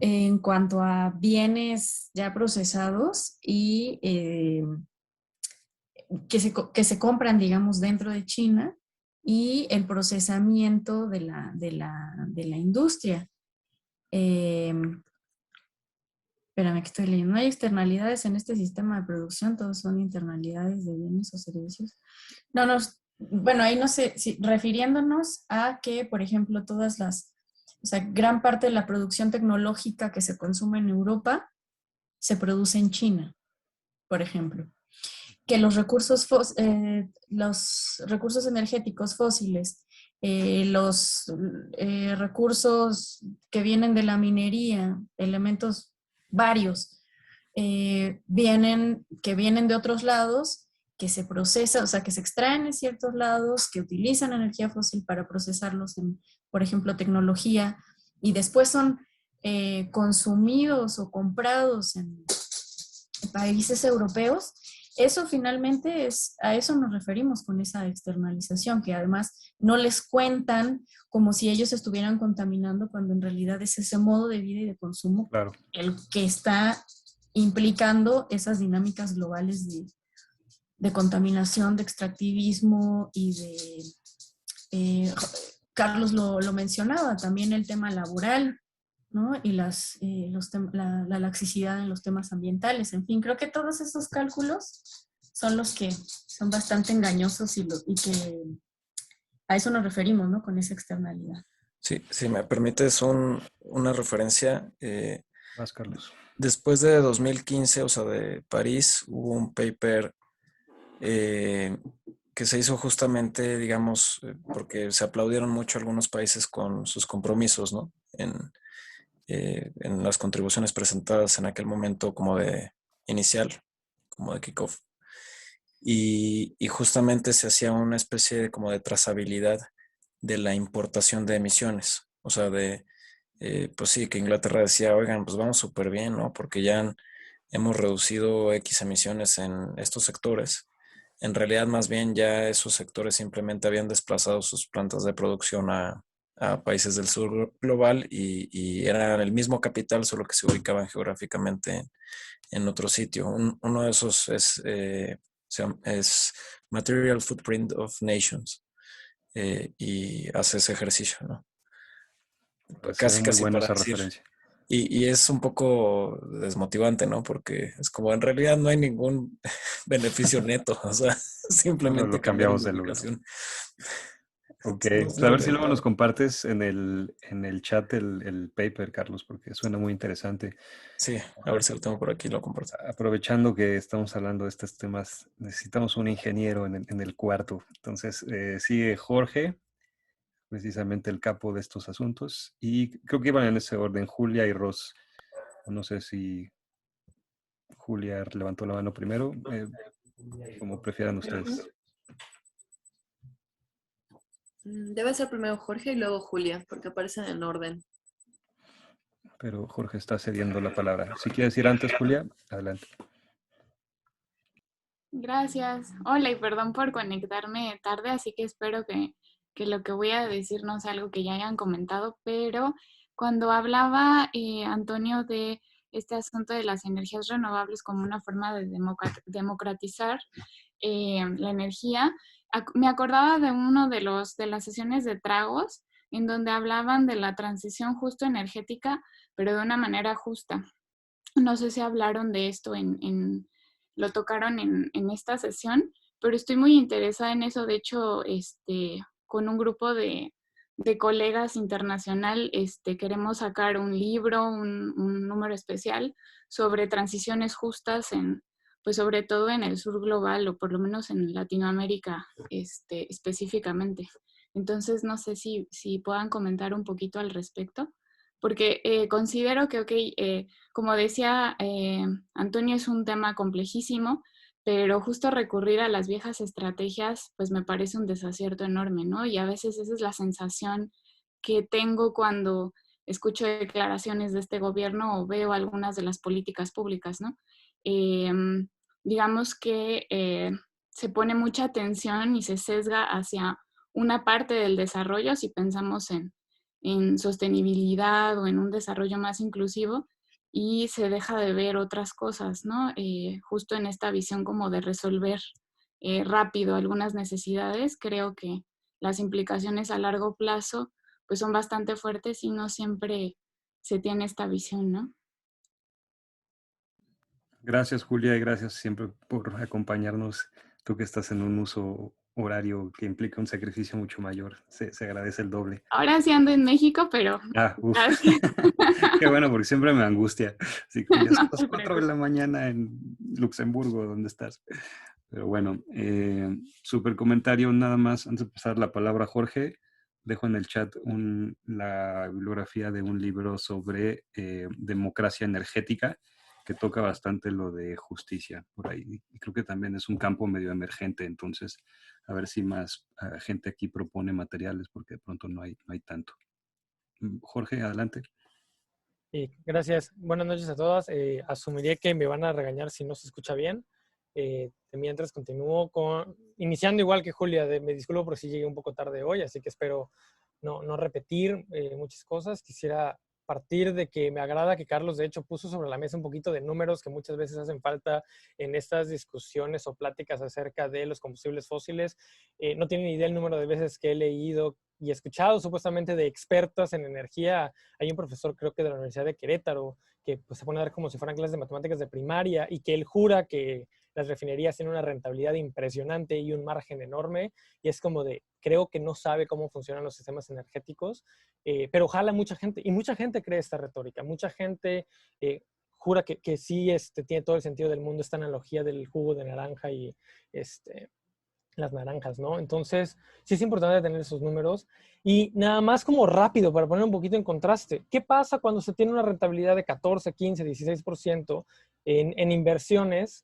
en cuanto a bienes ya procesados y que se compran, digamos, dentro de China y el procesamiento de la industria. Espérame que estoy leyendo. No hay externalidades en este sistema de producción, todos son internalidades de bienes o servicios. No, bueno, ahí no sé, refiriéndonos a que, por ejemplo, o sea, gran parte de la producción tecnológica que se consume en Europa se produce en China, por ejemplo. Que los recursos energéticos fósiles, los recursos que vienen de la minería, elementos varios, que vienen de otros lados, que se procesan, o sea, que se extraen en ciertos lados, que utilizan energía fósil para procesarlos en, por ejemplo, tecnología, y después son consumidos o comprados en países europeos. Eso finalmente a eso nos referimos con esa externalización, que además no les cuentan como si ellos estuvieran contaminando cuando en realidad es ese modo de vida y de consumo el que está implicando esas dinámicas globales de contaminación, de extractivismo y Carlos lo mencionaba, también el tema laboral, ¿no? Y la laxicidad en los temas ambientales. En fin, creo que todos esos cálculos son los que son bastante engañosos y que a eso nos referimos, ¿no? Con esa externalidad. Sí, si me permites una referencia. Vas, Carlos. Después de 2015, o sea, de París, hubo un paper que se hizo justamente, digamos, porque se aplaudieron mucho algunos países con sus compromisos, ¿no? En las contribuciones presentadas en aquel momento como de inicial, como de kickoff. Y justamente se hacía una especie de, como de trazabilidad de la importación de emisiones. O sea, pues sí, que Inglaterra decía, oigan, pues vamos súper bien, ¿no? Porque ya hemos reducido X emisiones en estos sectores. En realidad, más bien, ya esos sectores simplemente habían desplazado sus plantas de producción a países del sur global y eran el mismo capital, solo que se ubicaban geográficamente en otro sitio. Uno de esos es Material Footprint of Nations y hace ese ejercicio, ¿no? Casi buena para esa decir. referencia. Y es un poco desmotivante, ¿no? Porque es como en realidad no hay ningún beneficio neto, o sea, simplemente lo cambiaron cambiamos de de lugar. ubicación. Ok, a ver si luego nos compartes en el chat el paper, Carlos, porque suena muy interesante. Sí, a ver si lo tengo por aquí, lo comparto. Aprovechando que estamos hablando de estos temas, necesitamos un ingeniero en el cuarto. Entonces, sigue Jorge, precisamente el capo de estos asuntos, y creo que iban en ese orden, Julia y Ross. No sé si Julia levantó la mano primero, como prefieran ustedes. Debe ser primero Jorge y luego Julia, porque aparecen en orden. Pero Jorge está cediendo la palabra. Si quieres ir antes, Julia, adelante. Gracias. Hola y perdón por conectarme tarde, así que espero que lo que voy a decir no sea algo que ya hayan comentado, pero cuando hablaba Antonio de este asunto de las energías renovables como una forma de democratizar la energía, me acordaba de uno de las sesiones de tragos en donde hablaban de la transición justo energética, pero de una manera justa. No sé si hablaron de esto lo tocaron en esta sesión, pero estoy muy interesada en eso. De hecho, con un grupo de colegas internacional, queremos sacar un libro, un número especial sobre transiciones justas pues sobre todo en el sur global o por lo menos en Latinoamérica, específicamente. Entonces, no sé si puedan comentar un poquito al respecto, porque considero que, como decía Antonio, es un tema complejísimo, pero justo recurrir a las viejas estrategias, pues me parece un desacierto enorme, ¿no? Y a veces esa es la sensación que tengo cuando escucho declaraciones de este gobierno o veo algunas de las políticas públicas, ¿no? Digamos que se pone mucha atención y se sesga hacia una parte del desarrollo si pensamos en sostenibilidad o en un desarrollo más inclusivo, y se deja de ver otras cosas, ¿no? Justo en esta visión como de resolver rápido algunas necesidades, creo que las implicaciones a largo plazo pues son bastante fuertes y no siempre se tiene esta visión, ¿no? Gracias, Julia, y gracias siempre por acompañarnos. Tú que estás en un uso horario que implica un sacrificio mucho mayor, se agradece el doble. Ahora sí ando en México, pero gracias. Qué bueno, porque siempre me angustia. Así que ya son No las te 4 de la mañana en Luxemburgo, ¿dónde estás? Pero bueno, súper comentario nada más. Antes de pasar la palabra a Jorge, dejo en el chat la bibliografía de un libro sobre democracia energética, que toca bastante lo de justicia por ahí. Y creo que también es un campo medio emergente, entonces a ver si más gente aquí propone materiales, porque de pronto no hay tanto. Jorge, adelante. Sí, gracias. Buenas noches a todas. Asumiré que me van a regañar si no se escucha bien. Mientras continúo iniciando igual que Julia, me disculpo por si llegué un poco tarde hoy, así que espero no repetir muchas cosas. Quisiera partir de que me agrada que Carlos, de hecho, puso sobre la mesa un poquito de números que muchas veces hacen falta en estas discusiones o pláticas acerca de los combustibles fósiles. No tienen idea el número de veces que he leído y escuchado supuestamente de expertos en energía. Hay un profesor, creo que de la Universidad de Querétaro, que pues, se pone a dar como si fueran clases de matemáticas de primaria, y que él jura que las refinerías tienen una rentabilidad impresionante y un margen enorme, y es como de, creo que no sabe cómo funcionan los sistemas energéticos, pero ojalá mucha gente, y mucha gente cree esta retórica, mucha gente jura que sí tiene todo el sentido del mundo esta analogía del jugo de naranja y las naranjas, ¿no? Entonces, sí es importante tener esos números. Y nada más como rápido, para poner un poquito en contraste, ¿qué pasa cuando se tiene una rentabilidad de 14, 15, 16% en inversiones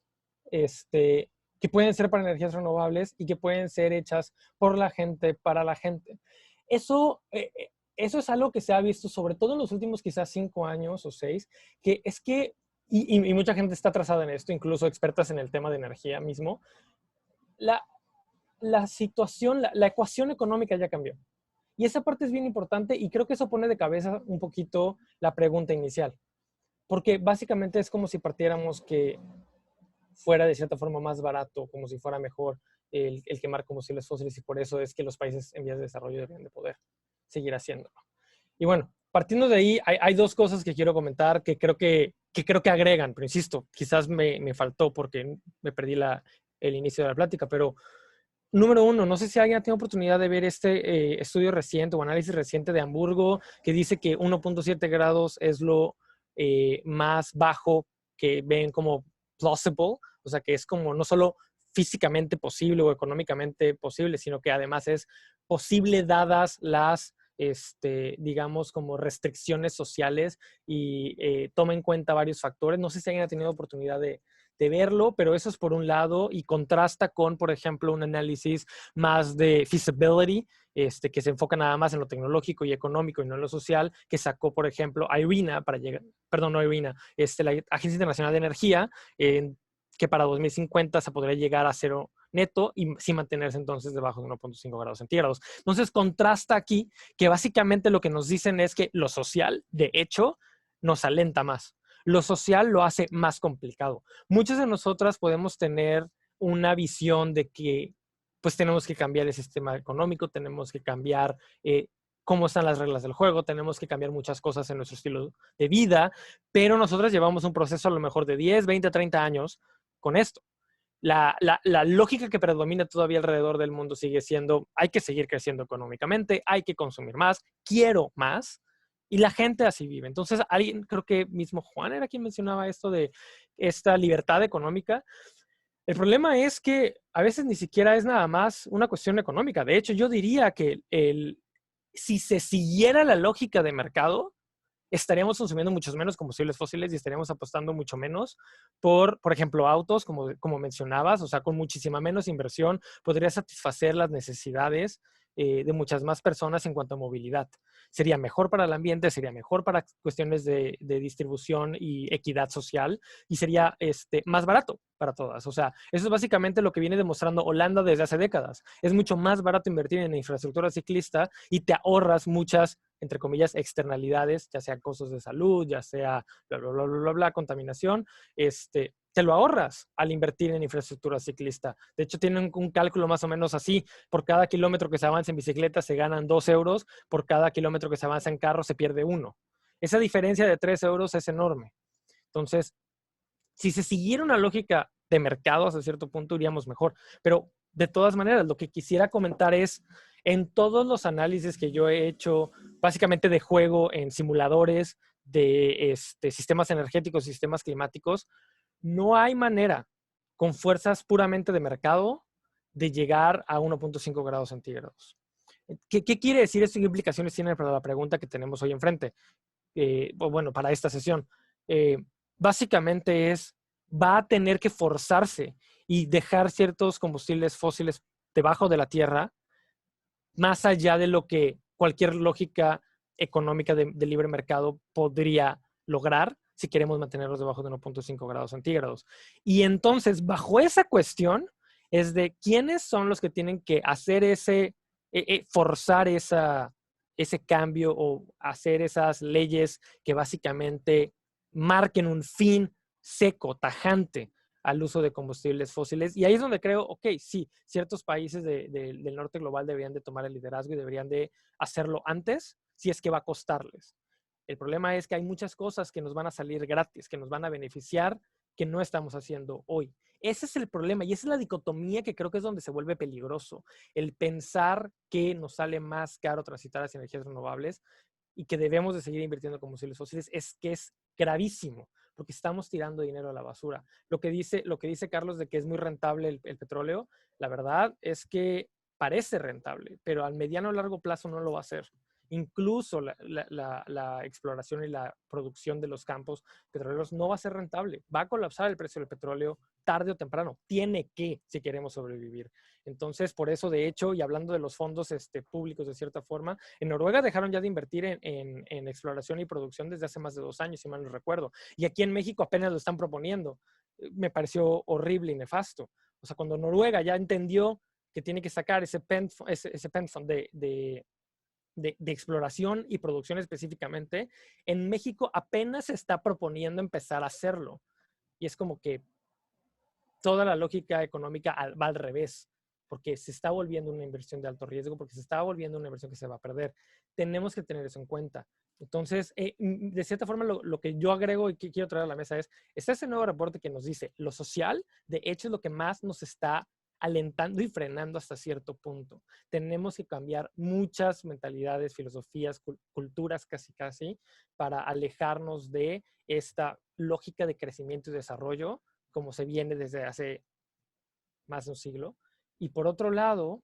que pueden ser para energías renovables y que pueden ser hechas por la gente, para la gente? Eso es algo que se ha visto, sobre todo en los últimos quizás 5 años o 6, que es que, y mucha gente está atrasada en esto, incluso expertas en el tema de energía mismo, la situación, la ecuación económica ya cambió. Y esa parte es bien importante, y creo que eso pone de cabeza un poquito la pregunta inicial. Porque básicamente es como si partiéramos que fuera de cierta forma más barato, como si fuera mejor el quemar combustibles fósiles, y por eso es que los países en vías de desarrollo deberían de poder seguir haciéndolo. Y bueno, partiendo de ahí, hay dos cosas que quiero comentar que creo que agregan, pero insisto, quizás me faltó porque me perdí el inicio de la plática, pero número uno, no sé si alguien ha tenido oportunidad de ver este estudio reciente o análisis reciente de Hamburgo, que dice que 1.7 grados es lo más bajo que ven como plausible, o sea que es como no solo físicamente posible o económicamente posible, sino que además es posible dadas las digamos, como restricciones sociales y toma en cuenta varios factores. No sé si alguien ha tenido oportunidad de verlo, pero eso es por un lado y contrasta con, por ejemplo, un análisis más de feasibility, que se enfoca nada más en lo tecnológico y económico y no en lo social, que sacó, por ejemplo, IRENA, no IRENA, la Agencia Internacional de Energía, que para 2050 se podría llegar a cero neto y sin mantenerse entonces debajo de 1.5 grados centígrados. Entonces contrasta aquí que básicamente lo que nos dicen es que lo social, de hecho, nos alenta más. Lo social lo hace más complicado. Muchas de nosotras podemos tener una visión de que pues tenemos que cambiar el sistema económico, tenemos que cambiar cómo están las reglas del juego, tenemos que cambiar muchas cosas en nuestro estilo de vida, pero nosotras llevamos un proceso a lo mejor de 10, 20, 30 años con esto. La lógica que predomina todavía alrededor del mundo sigue siendo, hay que seguir creciendo económicamente, hay que consumir más, quiero más, y la gente así vive. Entonces, alguien, creo que mismo Juan era quien mencionaba esto de esta libertad económica. El problema es que a veces ni siquiera es nada más una cuestión económica. De hecho, yo diría que si se siguiera la lógica de mercado, estaríamos consumiendo muchos menos combustibles fósiles y estaríamos apostando mucho menos por ejemplo, autos, como mencionabas, o sea, con muchísima menos inversión, podría satisfacer las necesidades de muchas más personas en cuanto a movilidad. Sería mejor para el ambiente, sería mejor para cuestiones de distribución y equidad social y sería más barato para todas. O sea, eso es básicamente lo que viene demostrando Holanda desde hace décadas. Es mucho más barato invertir en infraestructura ciclista y te ahorras muchas, entre comillas, externalidades, ya sea costos de salud, ya sea bla, bla, bla, bla, bla, bla, contaminación, te lo ahorras al invertir en infraestructura ciclista. De hecho, tienen un cálculo más o menos así. Por cada kilómetro que se avanza en bicicleta se ganan 2 euros, por cada kilómetro que se avanza en carro se pierde 1. Esa diferencia de 3 euros es enorme. Entonces, si se siguiera una lógica de mercado hasta cierto punto, iríamos mejor. Pero de todas maneras, lo que quisiera comentar es, en todos los análisis que yo he hecho, básicamente de juego en simuladores, de sistemas energéticos, sistemas climáticos, no hay manera, con fuerzas puramente de mercado, de llegar a 1.5 grados centígrados. ¿Qué quiere decir esto y qué implicaciones tiene para la pregunta que tenemos hoy enfrente? Bueno, para esta sesión. Básicamente va a tener que forzarse y dejar ciertos combustibles fósiles debajo de la tierra, más allá de lo que cualquier lógica económica de libre mercado podría lograr si queremos mantenerlos debajo de 1.5 grados centígrados. Y entonces, bajo esa cuestión, es de quiénes son los que tienen que hacer forzar ese cambio o hacer esas leyes que básicamente marquen un fin seco, tajante al uso de combustibles fósiles. Y ahí es donde creo, ok, sí, ciertos países del norte global deberían de tomar el liderazgo y deberían de hacerlo antes, si es que va a costarles. El problema es que hay muchas cosas que nos van a salir gratis, que nos van a beneficiar, que no estamos haciendo hoy. Ese es el problema y esa es la dicotomía que creo que es donde se vuelve peligroso. El pensar que nos sale más caro transitar hacia energías renovables y que debemos de seguir invirtiendo en combustibles fósiles es gravísimo, porque estamos tirando dinero a la basura. Lo que dice Carlos de que es muy rentable el petróleo, la verdad es que parece rentable, pero al mediano o largo plazo no lo va a hacer. Incluso la exploración y la producción de los campos petroleros no va a ser rentable. Va a colapsar el precio del petróleo tarde o temprano. Tiene que, si queremos sobrevivir. Entonces, por eso, de hecho, y hablando de los fondos públicos de cierta forma, en Noruega dejaron ya de invertir en exploración y producción desde hace más de 2 años, si mal no recuerdo. Y aquí en México apenas lo están proponiendo. Me pareció horrible y nefasto. O sea, cuando Noruega ya entendió que tiene que sacar ese penfund de exploración y producción específicamente, en México apenas se está proponiendo empezar a hacerlo. Y es como que toda la lógica económica va al revés, porque se está volviendo una inversión de alto riesgo, porque se está volviendo una inversión que se va a perder. Tenemos que tener eso en cuenta. Entonces, de cierta forma, lo que yo agrego y que quiero traer a la mesa está ese nuevo reporte que nos dice, lo social, de hecho, es lo que más nos está alentando y frenando hasta cierto punto. Tenemos que cambiar muchas mentalidades, filosofías, culturas casi, para alejarnos de esta lógica de crecimiento y desarrollo como se viene desde hace más de un siglo. Y por otro lado,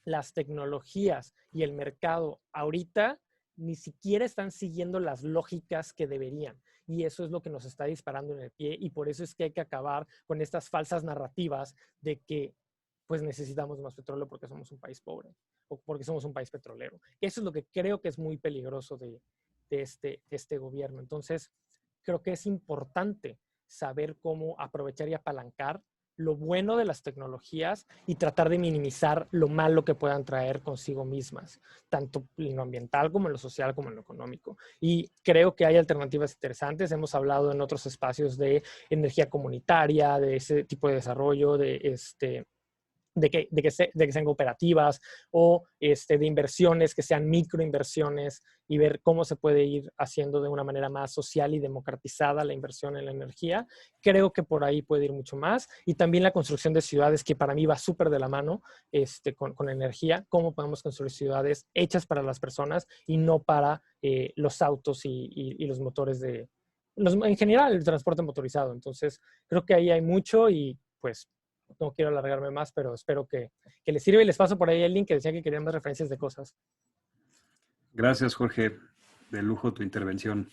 las tecnologías y el mercado ahorita ni siquiera están siguiendo las lógicas que deberían. Y eso es lo que nos está disparando en el pie, y por eso es que hay que acabar con estas falsas narrativas de que pues necesitamos más petróleo porque somos un país pobre o porque somos un país petrolero. Eso es lo que creo que es muy peligroso de este gobierno. Entonces, creo que es importante saber cómo aprovechar y apalancar lo bueno de las tecnologías y tratar de minimizar lo malo que puedan traer consigo mismas, tanto en lo ambiental como en lo social como en lo económico. Y creo que hay alternativas interesantes. Hemos hablado en otros espacios de energía comunitaria, de ese tipo de desarrollo, de que sean cooperativas o de inversiones que sean microinversiones, y ver cómo se puede ir haciendo de una manera más social y democratizada la inversión en la energía. Creo que por ahí puede ir mucho más. Y también la construcción de ciudades, que para mí va súper de la mano con la energía. Cómo podemos construir ciudades hechas para las personas y no para los autos y los motores en general, el transporte motorizado. Entonces, creo que ahí hay mucho y pues no quiero alargarme más, pero espero que les sirva, y les paso por ahí el link que decía que querían más referencias de cosas. Gracias, Jorge. De lujo tu intervención.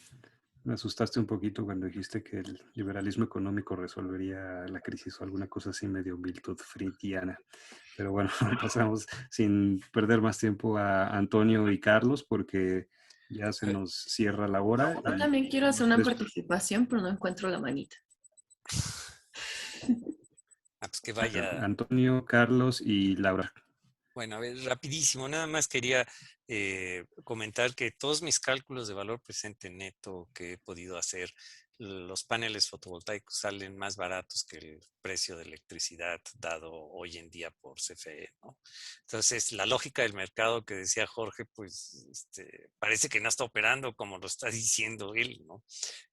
Me asustaste un poquito cuando dijiste que el liberalismo económico resolvería la crisis o alguna cosa así medio Milton Friedmaniana. Pero bueno, pasamos sin perder más tiempo a Antonio y Carlos porque ya se nos cierra la hora. Yo también quiero hacer una participación, pero no encuentro la manita. Pues que vaya. Antonio, Carlos y Laura. Bueno, a ver, rapidísimo. Nada más quería comentar que todos mis cálculos de valor presente neto que he podido hacer, los paneles fotovoltaicos salen más baratos que el precio de electricidad dado hoy en día por CFE, ¿no? Entonces, la lógica del mercado que decía Jorge, pues parece que no está operando como lo está diciendo él, ¿no?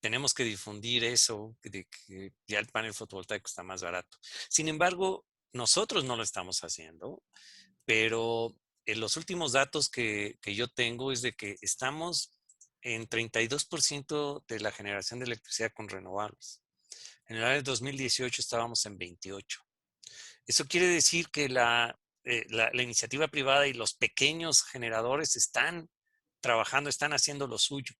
Tenemos que difundir eso, de que ya el panel fotovoltaico está más barato. Sin embargo, nosotros no lo estamos haciendo, pero los últimos datos que yo tengo es de que estamos en 32% de la generación de electricidad con renovables. En el año 2018 estábamos en 28%. Eso quiere decir que la iniciativa privada y los pequeños generadores están trabajando, están haciendo lo suyo.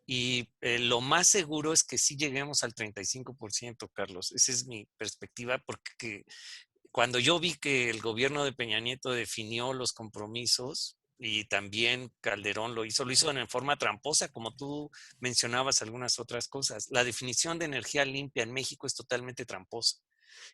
Y lo más seguro es que sí lleguemos al 35%, Carlos. Esa es mi perspectiva, porque cuando yo vi que el gobierno de Peña Nieto definió los compromisos y también Calderón lo hizo en forma tramposa, como tú mencionabas algunas otras cosas. La definición de energía limpia en México es totalmente tramposa.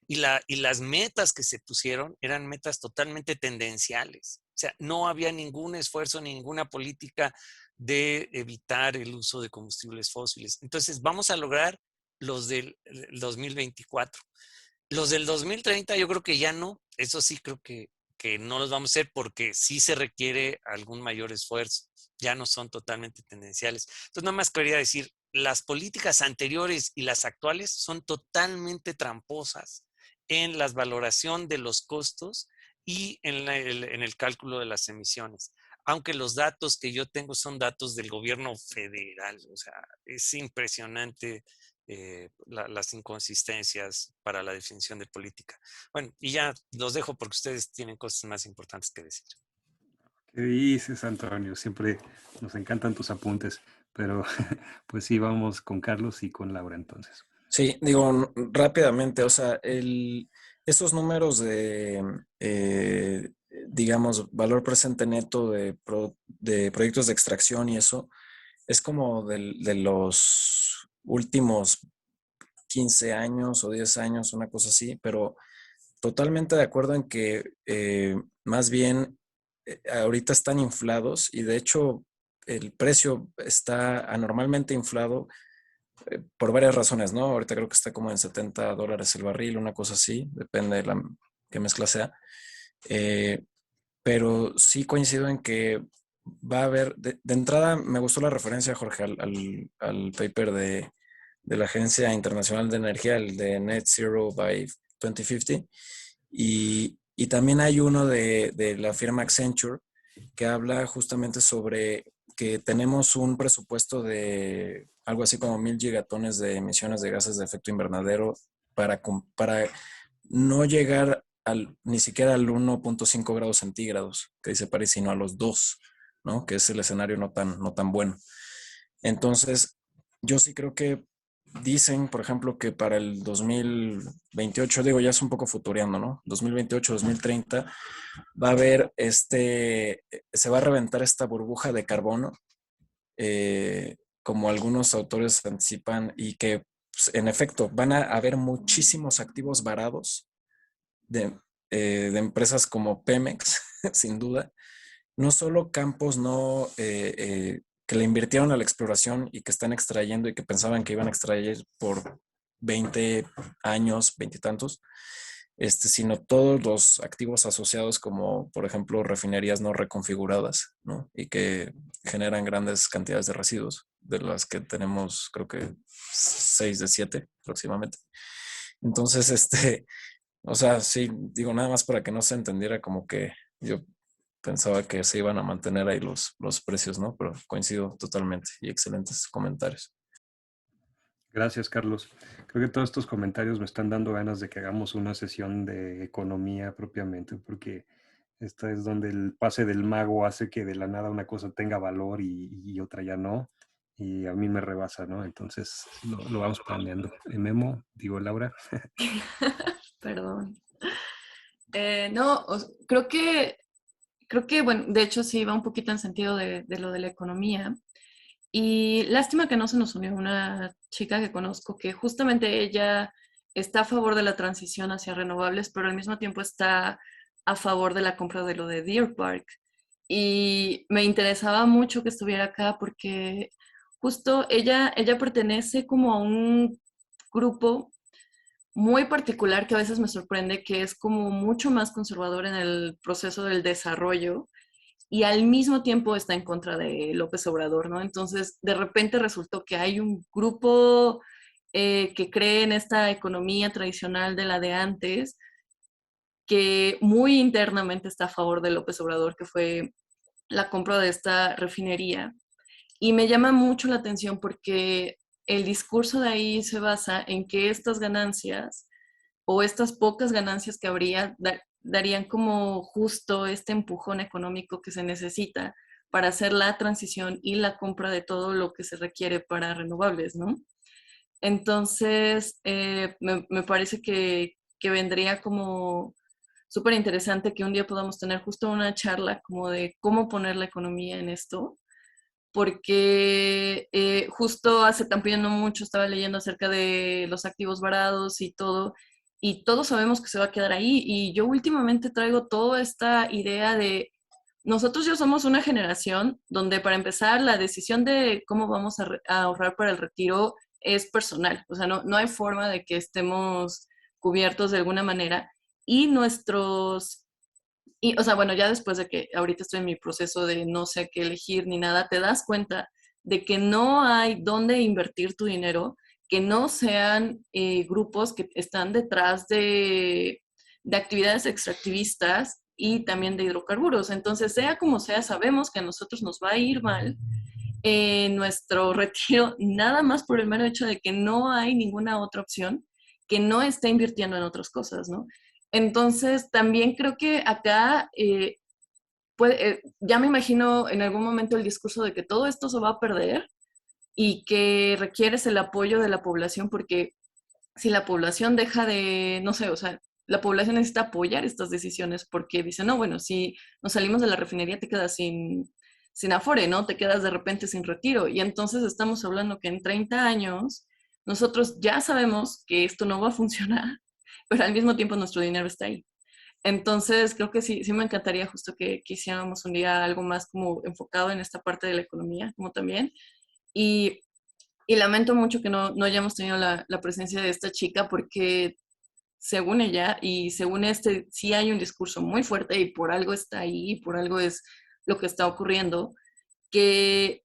Y las metas que se pusieron eran metas totalmente tendenciales. O sea, no había ningún esfuerzo, ninguna política de evitar el uso de combustibles fósiles. Entonces, vamos a lograr los del 2024. Los del 2030 yo creo que ya no. Eso sí creo que no los vamos a hacer porque sí se requiere algún mayor esfuerzo. Ya no son totalmente tendenciales. Entonces, nada más quería decir, las políticas anteriores y las actuales son totalmente tramposas en la valoración de los costos y en el cálculo de las emisiones. Aunque los datos que yo tengo son datos del gobierno federal. O sea, es impresionante las inconsistencias para la definición de política. Bueno, y ya los dejo porque ustedes tienen cosas más importantes que decir. ¿Qué dices, Antonio? Siempre nos encantan tus apuntes, pero pues sí, vamos con Carlos y con Laura entonces. Sí, digo rápidamente, o sea, estos números de, digamos, valor presente neto de proyectos de extracción y eso, es como de los últimos 15 años o 10 años, una cosa así, pero totalmente de acuerdo en que más bien ahorita están inflados, y de hecho el precio está anormalmente inflado por varias razones, ¿no? Ahorita creo que está como en $70 el barril, una cosa así, depende de qué mezcla sea. Pero sí coincido en que va a haber, de entrada me gustó la referencia, Jorge, al paper de la Agencia Internacional de Energía, el de Net Zero by 2050, y también hay uno de la firma Accenture que habla justamente sobre que tenemos un presupuesto de algo así como 1,000 gigatones de emisiones de gases de efecto invernadero para no llegar ni siquiera al 1.5 grados centígrados, que dice París, sino a los 2, ¿no? Que es el escenario no tan bueno. Entonces, yo sí creo que dicen, por ejemplo, que para el 2028, digo, ya es un poco futureando, ¿no? 2028, 2030, va a haber se va a reventar esta burbuja de carbono, como algunos autores anticipan, y que, pues, en efecto, van a haber muchísimos activos varados de empresas como Pemex, sin duda. No solo campos que le invirtieron a la exploración y que están extrayendo y que pensaban que iban a extraer por 20 años, 20 y tantos, sino todos los activos asociados como, por ejemplo, refinerías no reconfiguradas, ¿no? Y que generan grandes cantidades de residuos, de las que tenemos, creo que 6 de 7 próximamente. Entonces, o sea, sí, digo, nada más para que no se entendiera como que yo pensaba que se iban a mantener ahí los precios, ¿no? Pero coincido totalmente, y excelentes comentarios. Gracias, Carlos. Creo que todos estos comentarios me están dando ganas de que hagamos una sesión de economía propiamente, porque esta es donde el pase del mago hace que de la nada una cosa tenga valor y otra ya no. Y a mí me rebasa, ¿no? Entonces lo vamos planeando. Memo, digo Laura. Perdón. No, creo que, bueno, de hecho sí va un poquito en sentido de lo de la economía. Y lástima que no se nos unió una chica que conozco, que justamente ella está a favor de la transición hacia renovables, pero al mismo tiempo está a favor de la compra de lo de Deer Park. Y me interesaba mucho que estuviera acá porque justo ella pertenece como a un grupo muy particular que a veces me sorprende, que es como mucho más conservador en el proceso del desarrollo y al mismo tiempo está en contra de López Obrador, ¿no? Entonces, de repente resultó que hay un grupo que cree en esta economía tradicional de la de antes, que muy internamente está a favor de López Obrador, que fue la compra de esta refinería. Y me llama mucho la atención porque el discurso de ahí se basa en que estas ganancias o estas pocas ganancias que habría darían como justo este empujón económico que se necesita para hacer la transición y la compra de todo lo que se requiere para renovables, ¿no? Entonces, me parece que vendría como súper interesante que un día podamos tener justo una charla como de cómo poner la economía en esto, porque justo hace también no mucho estaba leyendo acerca de los activos varados y todos sabemos que se va a quedar ahí, y yo últimamente traigo toda esta idea de nosotros ya somos una generación donde para empezar la decisión de cómo vamos a ahorrar para el retiro es personal, o sea, no hay forma de que estemos cubiertos de alguna manera, y o sea, bueno, ya después de que ahorita estoy en mi proceso de no sé qué elegir ni nada, te das cuenta de que no hay dónde invertir tu dinero, que no sean grupos que están detrás de actividades extractivistas y también de hidrocarburos. Entonces, sea como sea, sabemos que a nosotros nos va a ir mal en nuestro retiro, nada más por el mero hecho de que no hay ninguna otra opción que no esté invirtiendo en otras cosas, ¿no? Entonces, también creo que acá ya me imagino en algún momento el discurso de que todo esto se va a perder y que requieres el apoyo de la población, porque si la población deja de, no sé, o sea, la población necesita apoyar estas decisiones porque dice, no, bueno, si nos salimos de la refinería te quedas sin afore, ¿no? Te quedas de repente sin retiro. Y entonces estamos hablando que en 30 años nosotros ya sabemos que esto no va a funcionar, pero al mismo tiempo nuestro dinero está ahí. Entonces, creo que sí me encantaría justo que hiciéramos un día algo más como enfocado en esta parte de la economía, como también. Y, y lamento mucho que no hayamos tenido la presencia de esta chica porque según ella y según sí hay un discurso muy fuerte y por algo está ahí, por algo es lo que está ocurriendo, que,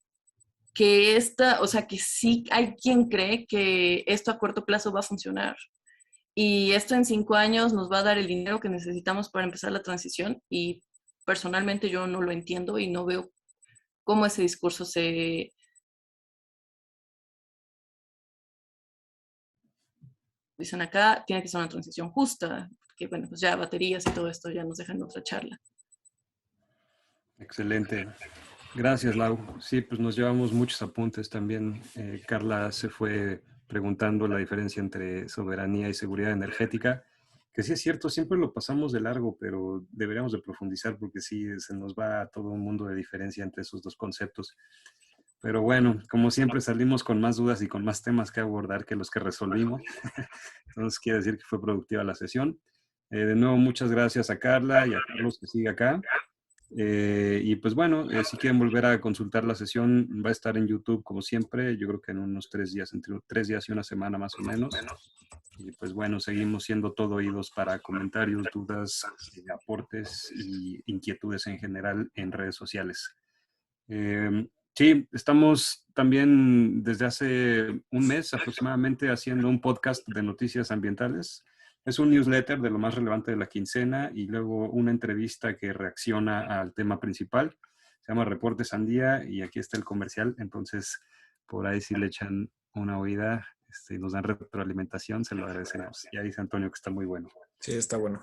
o sea, que sí hay quien cree que esto a corto plazo va a funcionar. Y esto en 5 años nos va a dar el dinero que necesitamos para empezar la transición, y personalmente yo no lo entiendo y no veo cómo ese discurso se... Dicen acá, tiene que ser una transición justa, que bueno, pues ya baterías y todo esto ya nos dejan otra charla. Excelente. Gracias, Lau. Sí, pues nos llevamos muchos apuntes también. Carla se fue preguntando la diferencia entre soberanía y seguridad energética, que sí es cierto, siempre lo pasamos de largo, pero deberíamos de profundizar porque sí, se nos va todo un mundo de diferencia entre esos dos conceptos. Pero bueno, como siempre salimos con más dudas y con más temas que abordar que los que resolvimos. Entonces quiere decir que fue productiva la sesión. De nuevo, muchas gracias a Carla y a Carlos que sigue acá. Y pues bueno, si quieren volver a consultar la sesión, va a estar en YouTube como siempre, yo creo que en unos 3 días, entre 3 días y una semana más o menos. Y pues bueno, seguimos siendo todo oídos para comentarios, dudas, aportes y inquietudes en general en redes sociales. Sí, estamos también desde hace un mes aproximadamente haciendo un podcast de noticias ambientales. Es un newsletter de lo más relevante de la quincena y luego una entrevista que reacciona al tema principal. Se llama Reporte Sandía y aquí está el comercial. Entonces, por ahí si le echan una oída y nos dan retroalimentación, se lo agradecemos. Ya dice Antonio que está muy bueno. Sí, está bueno.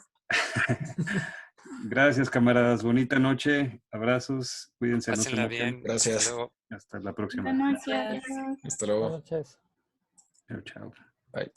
Gracias, camaradas. Bonita noche. Abrazos. Cuídense. Pásenla No se mojen. bien. Gracias. Hasta luego. Hasta la próxima. Buenas noches. Gracias. Adiós. Hasta luego. Buenas noches. Chao, chao. Bye.